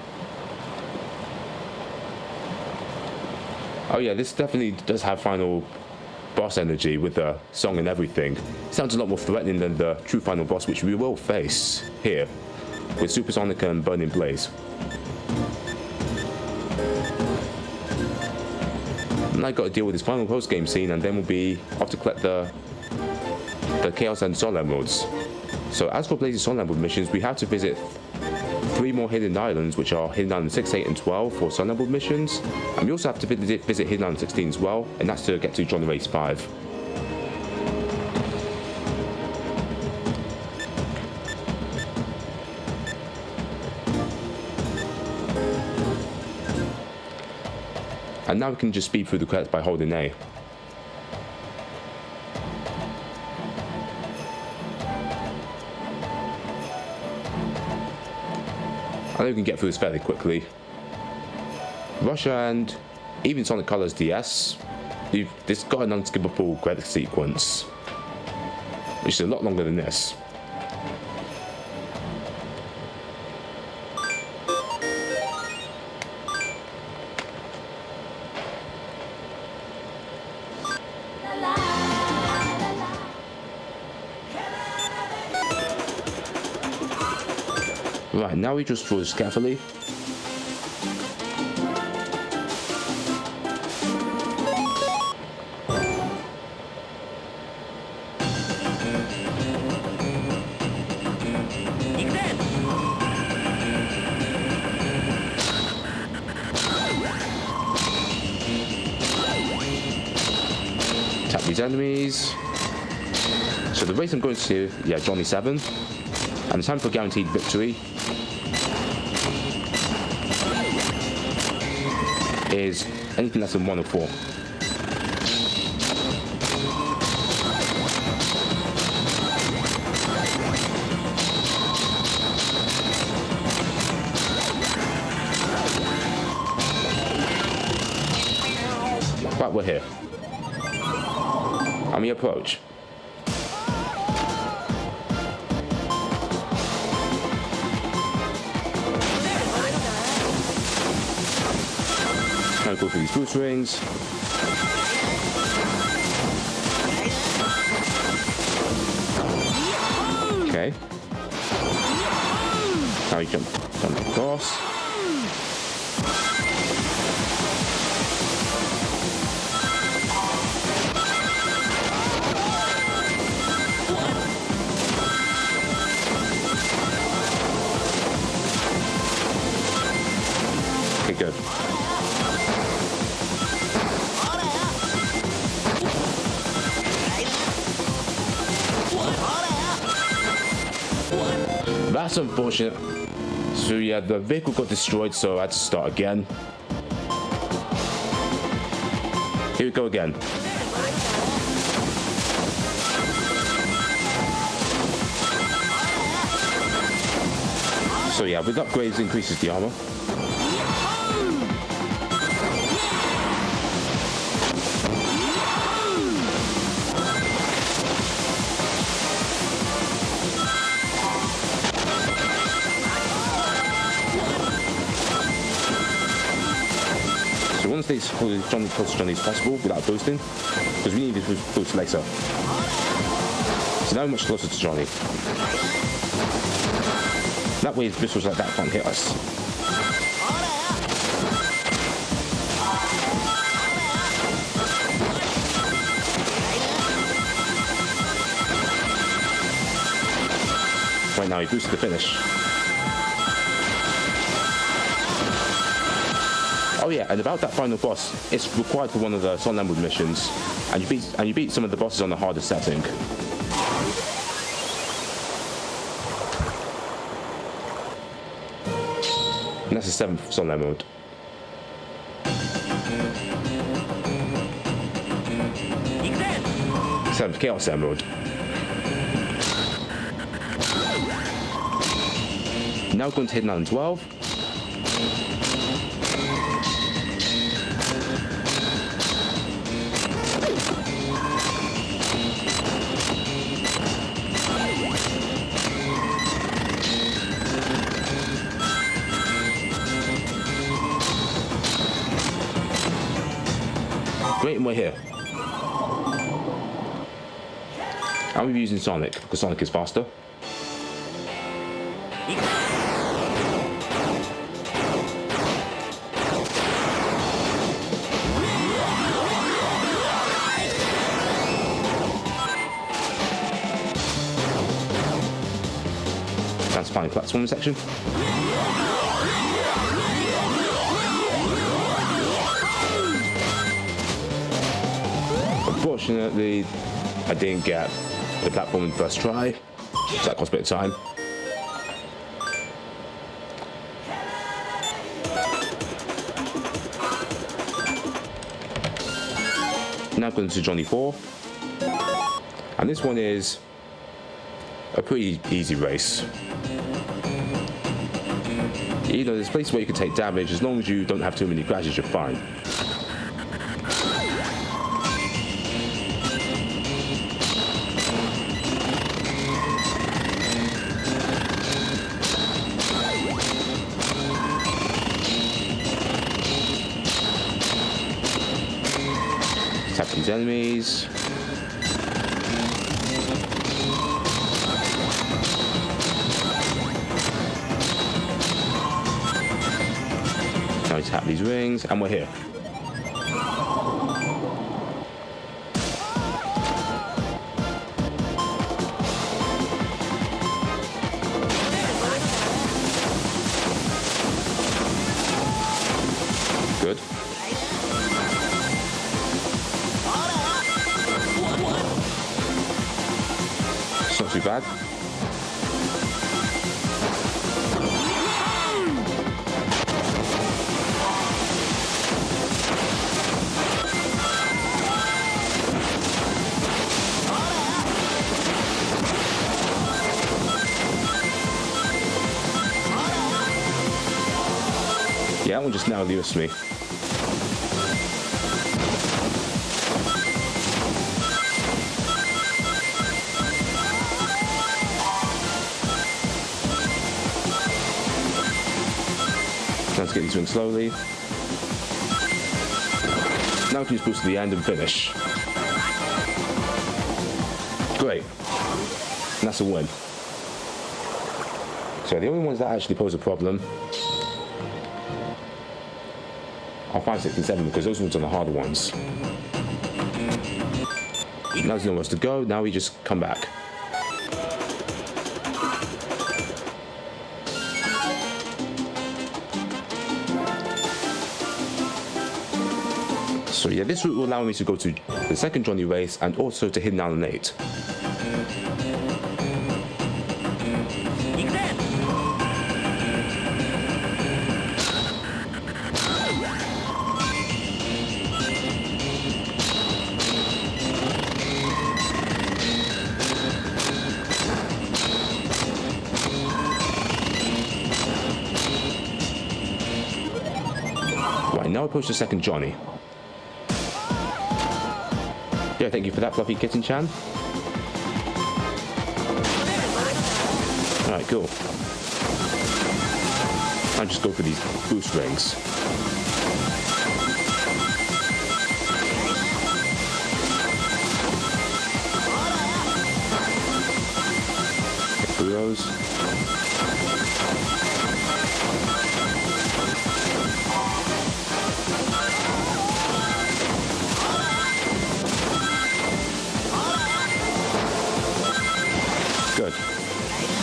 Oh yeah, this definitely does have final boss energy with the song and everything. It sounds a lot more threatening than the true final boss, which we will face here with Supersonic and Burning Blaze. Now I've got to deal with this final post-game scene, and then we'll be off to collect the Chaos and Sunland modes. So as for Blaze's Sunland mode missions, we have to visit 3 more hidden islands, which are Hidden Island 6, 8, and 12 for Sunland mode missions. And we also have to visit Hidden Island 16 as well, and that's to get to Johnny Race 5. And now we can just speed through the credits by holding A. I think we can get through this fairly quickly. Russia and even Sonic Colors DS, this got an unskippable credit sequence, which is a lot longer than this. Right, now we just draw this carefully. Tap these enemies. So the race I'm going to, Johnny 7. And the time for guaranteed victory is anything less than 1 or 4. But we're here. And we approach. Now go through these boost rings. Okay. Now you jump across. Okay, good. That's unfortunate. So yeah, the vehicle got destroyed, so I had to start again. Here we go again. So yeah, with upgrades increases the armor. Want to stay close to Johnny as possible without boosting, because we need to boost later. So now we're much closer to Johnny. That way missiles like that can't hit us. Right now he boosted the finish. Oh yeah, and about that final boss, it's required for one of the Sunland mode missions, and you beat some of the bosses on the hardest setting. And that's the 7th Sunland mode. 7th Chaos mode. Now going to Hidden Island 12. Great, and we're here. And we're using Sonic, because Sonic is faster. final platform section. Unfortunately, I didn't get the platform in the first try, so that cost a bit of time. Now going to Johnny 4, and this one is a pretty easy race. You know, there's places where you can take damage. As long as you don't have too many crashes, you're fine. Tap these enemies. Now we tap these rings, and we're here. Good. It's not too bad. Yeah, that one just now leaves me. Let's get these wings slowly. Now we can just boost to the end and finish. Great. And that's a win. So the only ones that actually pose a problem are 5, 6, and 7, because those ones are the harder ones. Now there's nowhere else to go. Now we just come back. So yeah, this route will allow me to go to the second Johnny race and also to Hidden Island 8. Right, now I approach the second Johnny. Yeah, thank you for that, Fluffy Kitten Chan. Alright, cool. I'll just go for these boost rings. Get through those. Good.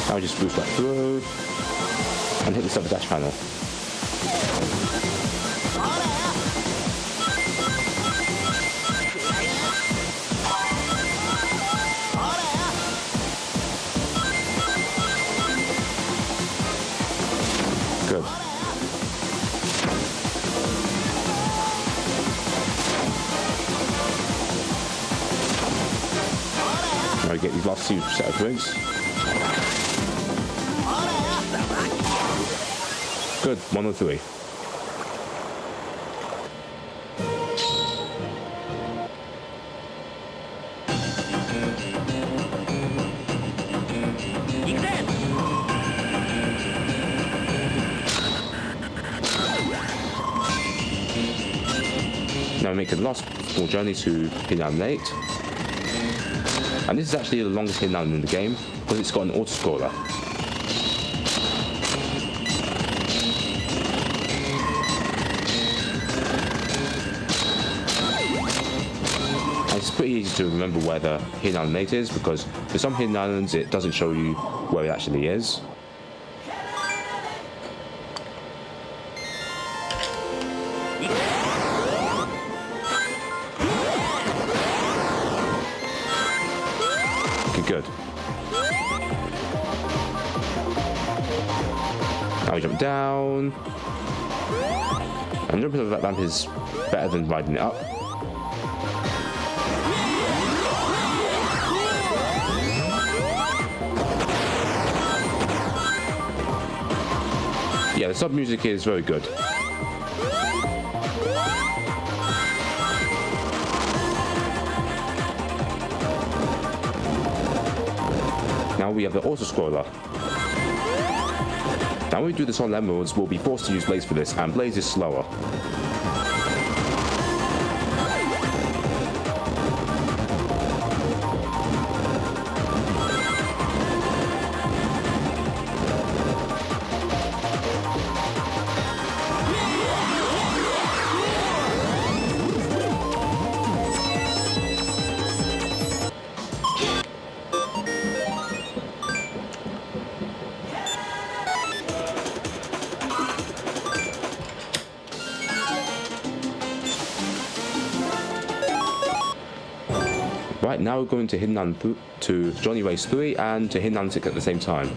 Now we just boost right through and hit the super dash panel. Good. Now we get these last two set of rings. Good, 103. Now we make the last small journey to Hidden Island 8. And this is actually the longest Hidden Island in the game because it's got an auto-scroller. It's pretty easy to remember where the Hidden Island 8 is because for some Hidden Islands it doesn't show you where it actually is. Good. Now we jump down. And jumping over that ramp is better than riding it up. Yeah, the sub music is very good. Now we have the auto-scroller. Now when we do this on Emeralds, we'll be forced to use Blaze for this, and Blaze is slower. Right, now we're going to Hidden to Johnny Race 3 and to Hidden 6 at the same time.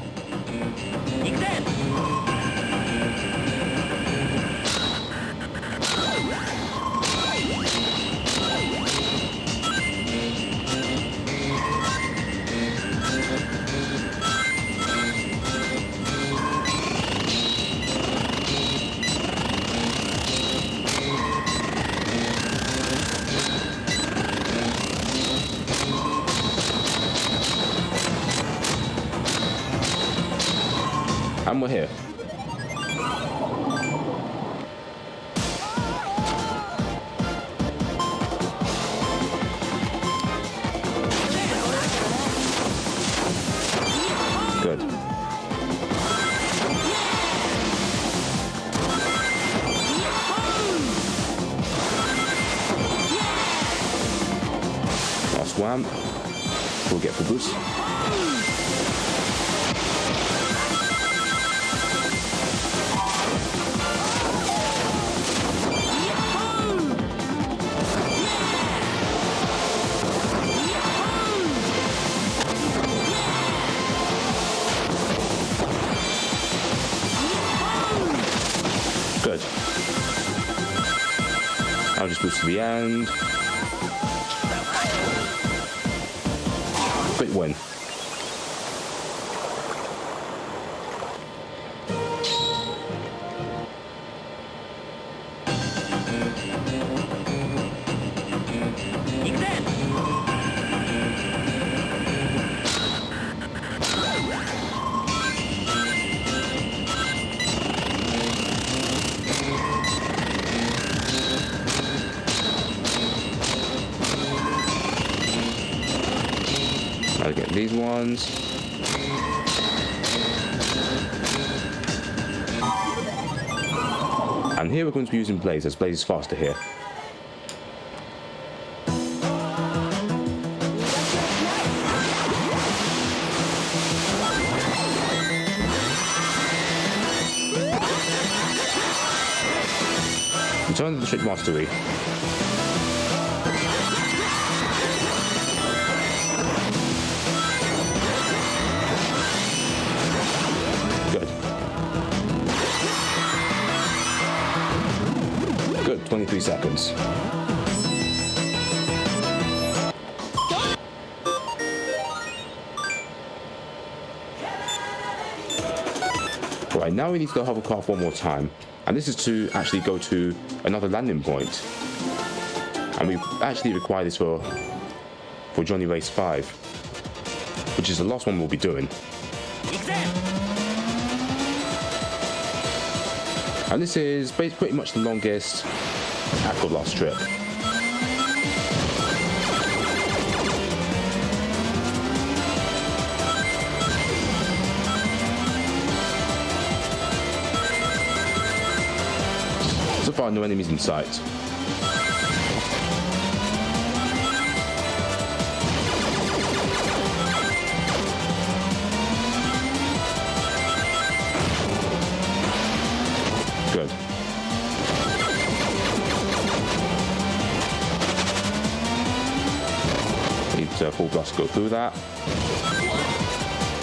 And we're here. Good. Last one. We'll get the boost. Good. I'll just boost to the end. Great win. I'll get these ones. And here we're going to be using Blaze, as Blaze is faster here. Return to the Trick Mastery. Good, 23 seconds. Right, now we need to go hovercraft one more time. And this is to actually go to another landing point. And we actually require this for Johnny Race 5, which is the last one we'll be doing. And this is pretty much the longest Aqua Blast trip. So far, no enemies in sight. Good. Need full blast to go through that.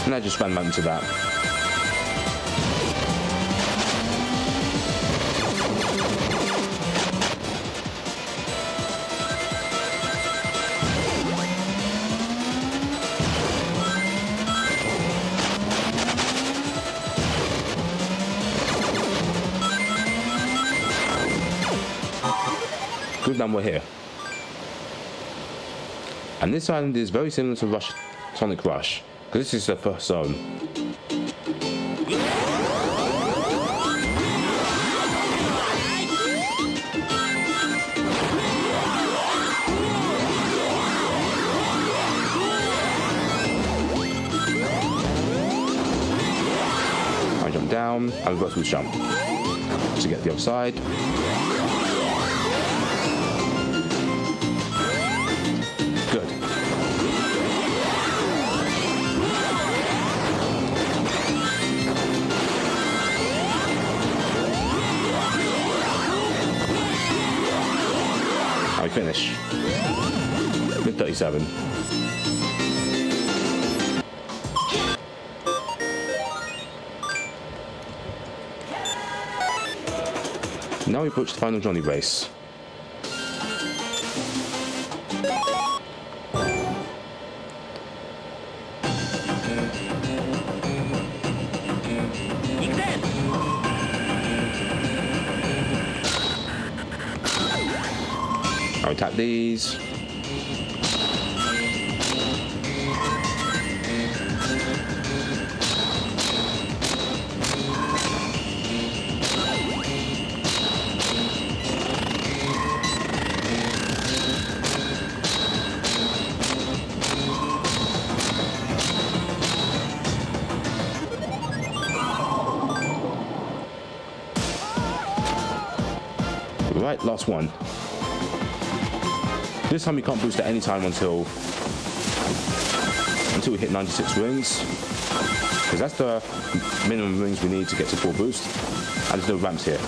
And I just ran right into that. Good, now we're here. And this island is very similar to Sonic Rush, because this is the first zone. I jump down, I reverse with jump to get the other side. Good. I finish. Mid 37. Now we approach the final Johnny race. I'll attack these. Right, last one. This time we can't boost at any time until we hit 96 rings, because that's the minimum rings we need to get to full boost, and there's no ramps here.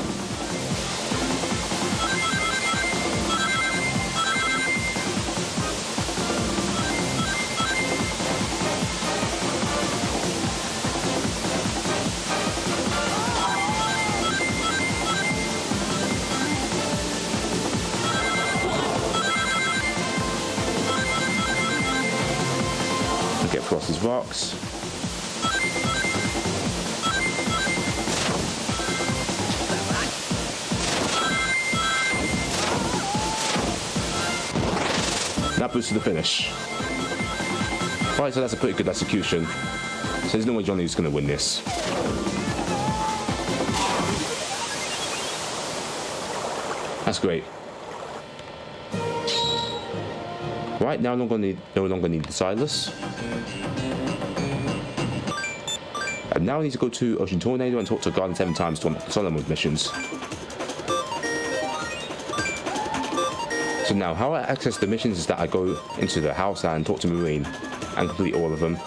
Get across these rocks. Now boost to the finish. Right, so that's a pretty good execution. So there's no way Johnny's going to win this. That's great. Right, now no longer need the Silas. And now I need to go to Ocean Tornado and talk to Garden 7 times to unlock the solo mode missions. So now, how I access the missions is that I go into the house and talk to Marine and complete all of them.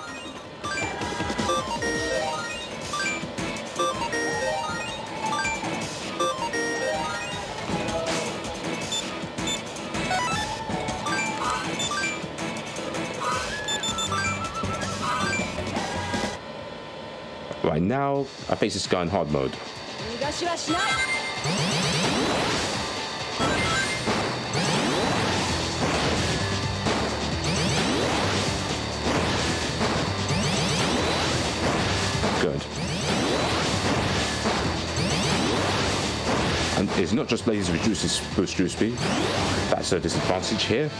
Right now, I face this guy in hard mode. Good. And it's not just lasers reduces boost true speed. That's a disadvantage here.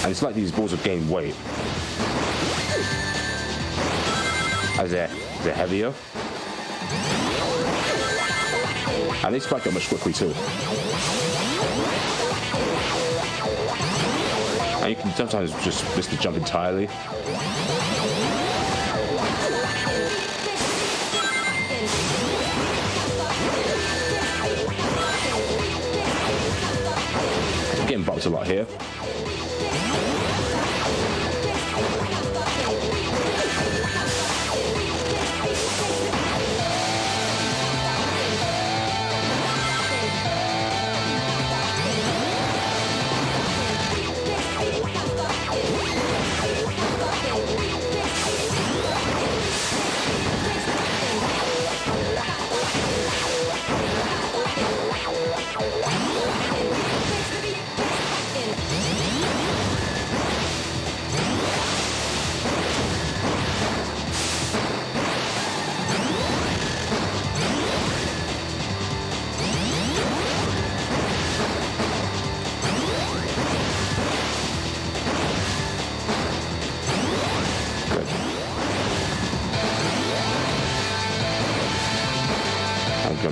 And it's like these balls have gained weight as they're heavier, and they spike up much quickly too. And you can sometimes just miss the jump entirely. I'm getting bumped a lot here.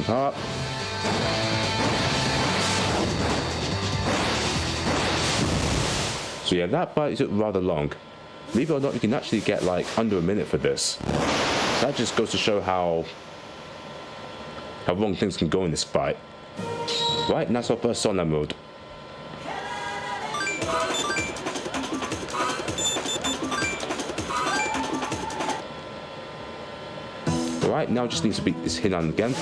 Jump up. So yeah, that fight took rather long. Believe it or not, you can actually get like under a minute for this. That just goes to show how wrong things can go in this fight. Right, and that's our first sauna mode. Right, now just need to beat this Hinan again.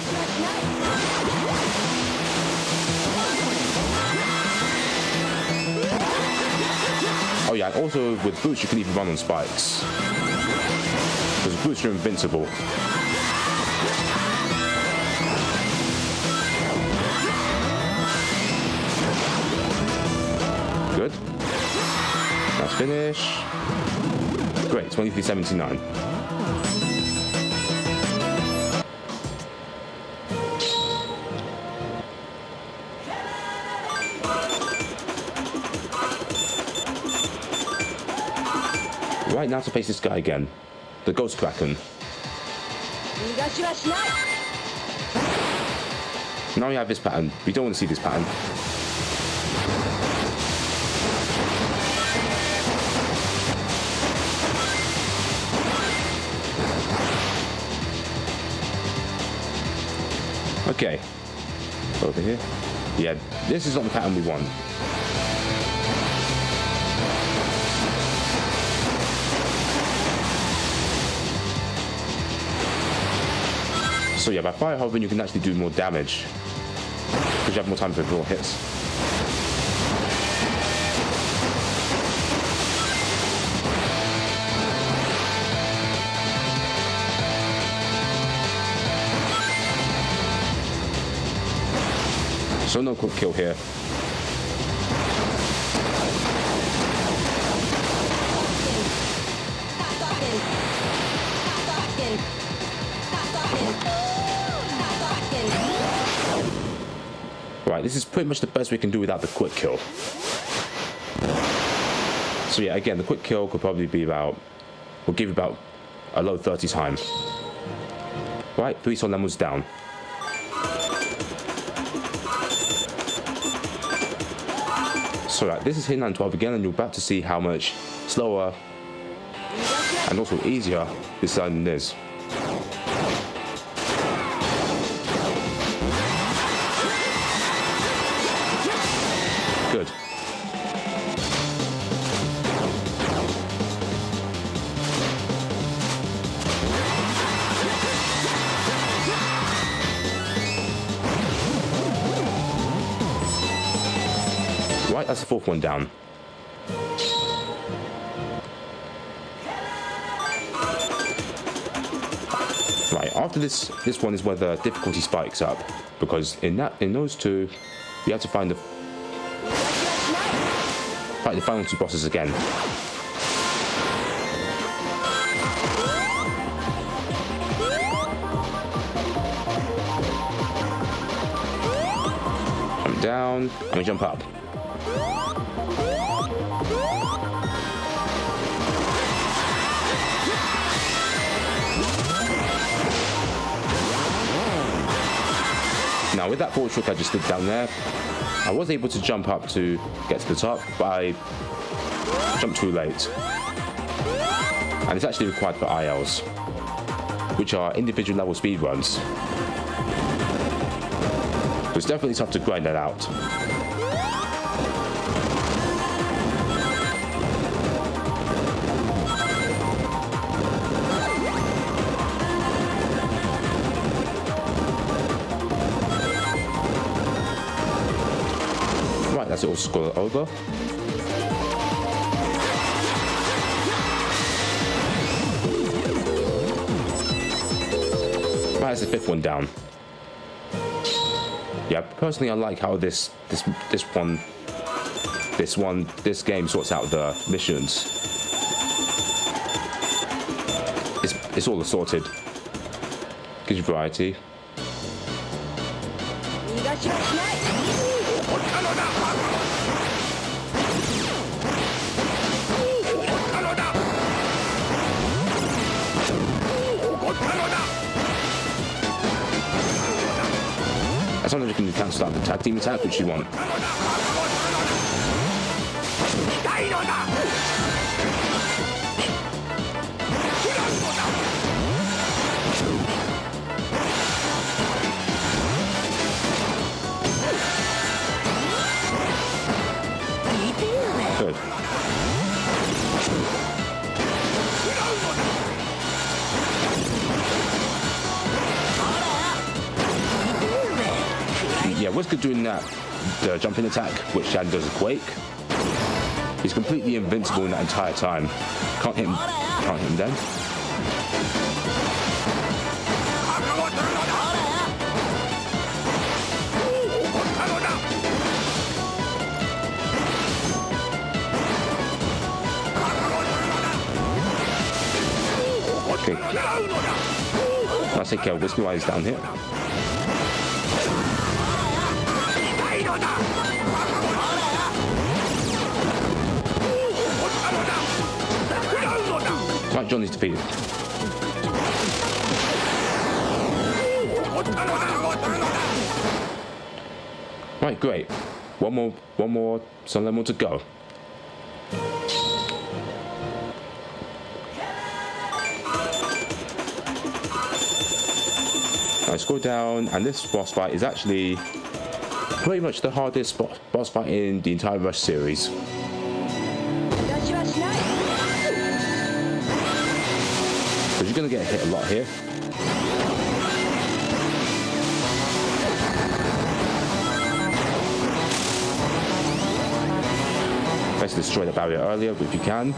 Oh yeah, and also with boots you can even run on spikes. Because boots are invincible. Good. Nice finish. Great, 23.79. Right, now to face this guy again. The Ghost Kraken. Now we have this pattern. We don't want to see this pattern. Okay. Over here. Yeah, this is not the pattern we want. So yeah, by fire hovering you can actually do more damage because you have more time for draw hits. So no quick kill here. Right, this is pretty much the best we can do without the quick kill. So yeah, again, the quick kill could probably be about, will give about a low 30 time. Right, 3 Sol Lemons down. So right, this is Hinan 12 again, and you're about to see how much slower and also easier this island is. Good. Right, that's the 4th one down. Right, after this one is where the difficulty spikes up, because in those two, you have to fight the final 2 bosses again. Jump down, and we jump up. Now with that forward trick I just did down there, I was able to jump up to get to the top, but I jumped too late. And it's actually required for ILs, which are individual level speedruns. So it's definitely tough to grind that out. Right, that's it all scored over. Right, that's the 5th one down. Yeah, personally I like how this game sorts out the missions. It's all assorted. Gives you variety. sometimes you can cancel out the tag team attack, which you want. Good. Yeah, what's good doing that? The jumping attack, which Shan does a quake. He's completely invincible in that entire time. Can't hit him then. Okay. Let's take care of Whiskey while he's down here. Right, Johnny's defeated. Right, great. One more sun level to go. I scroll down, and this boss fight is actually pretty much the hardest boss fight in the entire Rush series. Because you're going to get hit a lot here. Best destroy the barrier earlier if you can.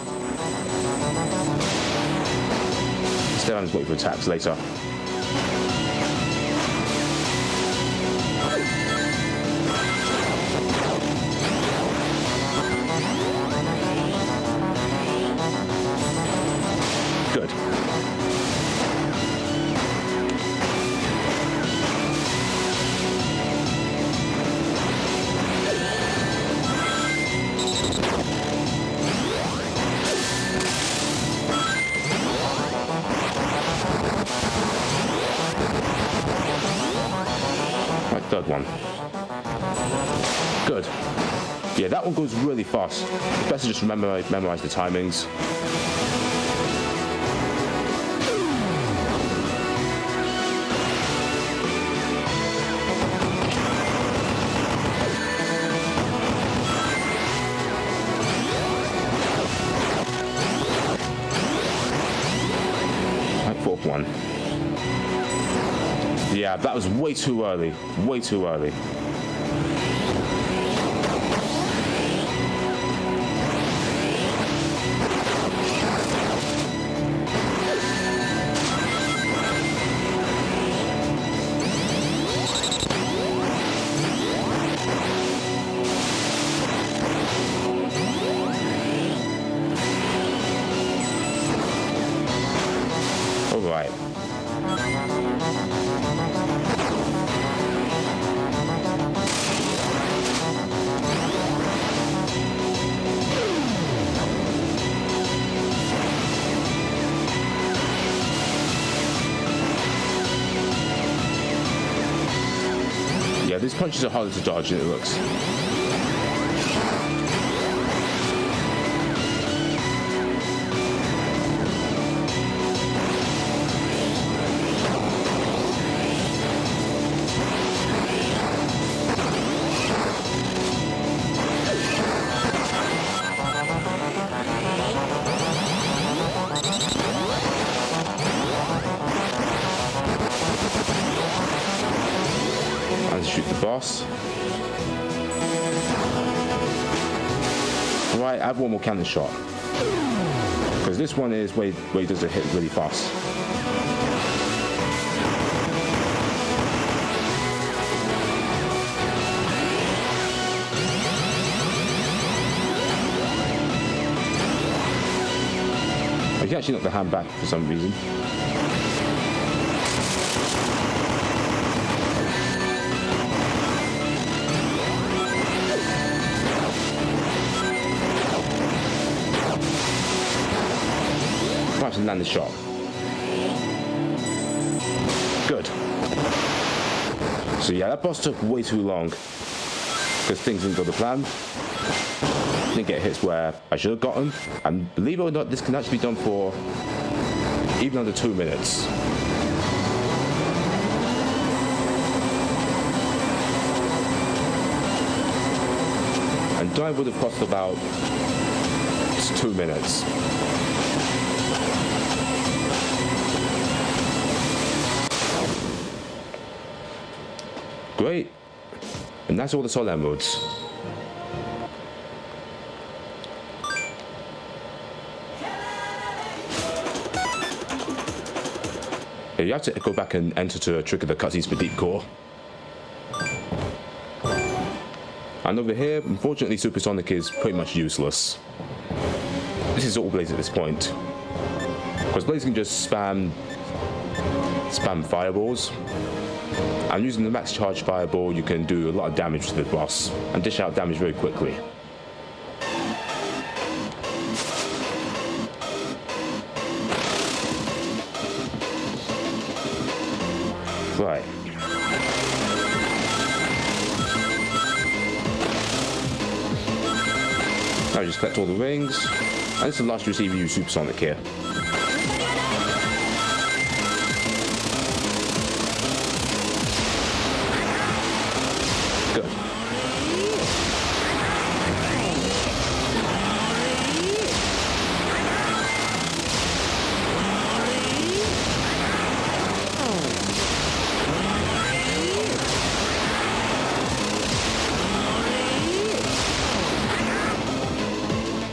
Stay on and wait for attacks later. Good. My third one. Good. Yeah, that one goes really fast. It's best to just memorize the timings. Fourth one. Yeah, that was way too early. Way too early. Alright. Yeah, these punches are harder to dodge than it looks. Shoot the boss. Right, I have one more cannon shot. Because this one is where he does a hit really fast. I can actually knock the hand back for some reason. And land the shot. Good. So yeah, that boss took way too long because things didn't go to plan. Didn't get hits where I should have gotten, and believe it or not, this can actually be done for even under 2 minutes. And dying would have cost about 2 minutes. Great, and that's all the soul emeralds. You have to go back and enter to trigger the cutscenes for Deep Core. And over here, unfortunately, Supersonic is pretty much useless. This is all Blaze at this point, because Blaze can just spam fireballs, and using the max charge fireball, you can do a lot of damage to the boss and dish out damage very quickly. Right. Now just collect all the rings. And this is the last receiver use Supersonic here. Good.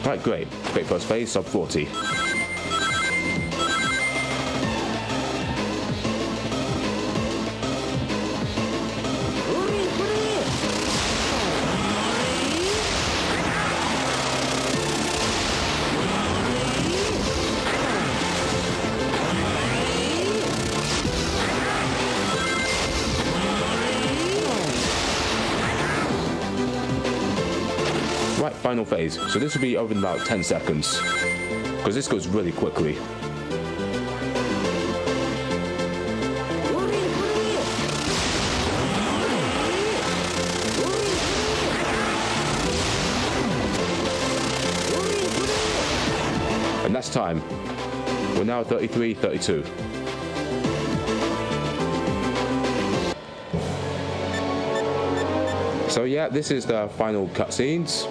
Right, great. Great first phase, sub 40. Right, final phase. So this will be over in about 10 seconds, because this goes really quickly. And that's time. We're now at 33, 32. So yeah, this is the final cutscenes.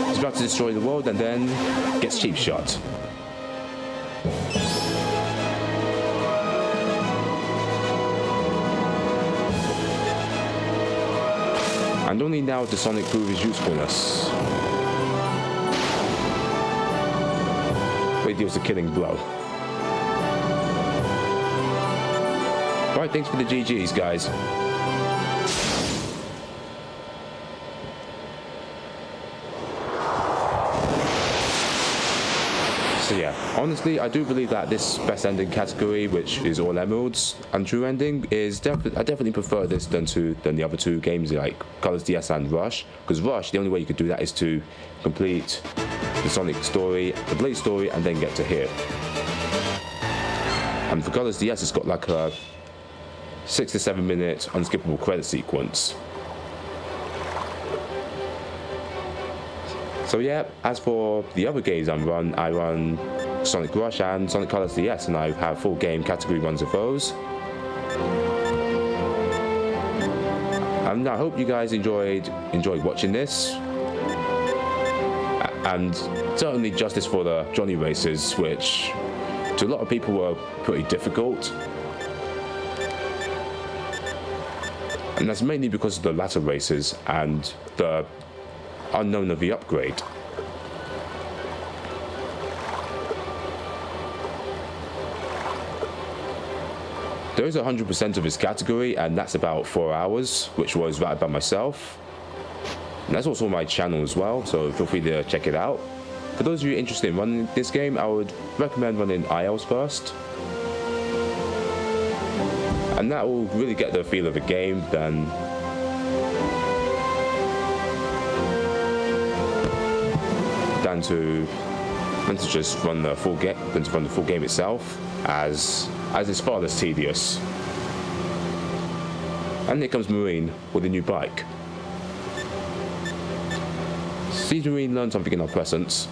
He's about to destroy the world and then gets cheap shot. And only now does Sonic prove his usefulness. Where he deals a killing blow. Right, thanks for the GGs, guys. So yeah, honestly, I do believe that this best ending category, which is all emeralds and true ending, is I definitely prefer this than the other two games like Colors DS and Rush. Because Rush, the only way you could do that is to complete the Sonic story, the Blaze story, and then get to here. And for Colors DS, it's got like a 6 to 7 minute unskippable credit sequence. So yeah, as for the other games I run Sonic Rush and Sonic Colors DS, and I have full game category runs of those. And I hope you guys enjoyed watching this, and certainly justice for the Johnny races, which to a lot of people were pretty difficult. And that's mainly because of the latter races and the unknown of the upgrade. There is 100% of this category, and that's about 4 hours, which was rated by myself. And that's also on my channel as well, so feel free to check it out. For those of you interested in running this game, I would recommend running ILs first. And that will really get the feel of the game than to just run the full game, itself, as as it's far less tedious. And here comes Marine with a new bike. See Marine learn something in our presence.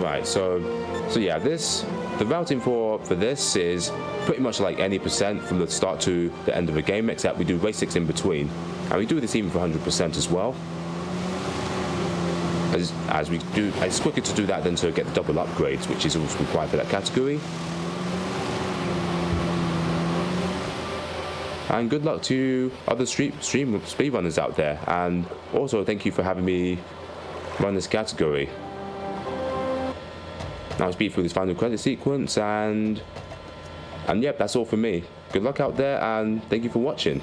Right, so yeah, the routing for this is pretty much like any percent from the start to the end of a game, except we do basics in between, and we do this even for 100% as well. As it's quicker to do that than to get the double upgrades, which is also required for that category. And good luck to other speedrunners out there, and also thank you for having me run this category. Now I'll speed through this final credit sequence, and yep, that's all from me. Good luck out there, and thank you for watching.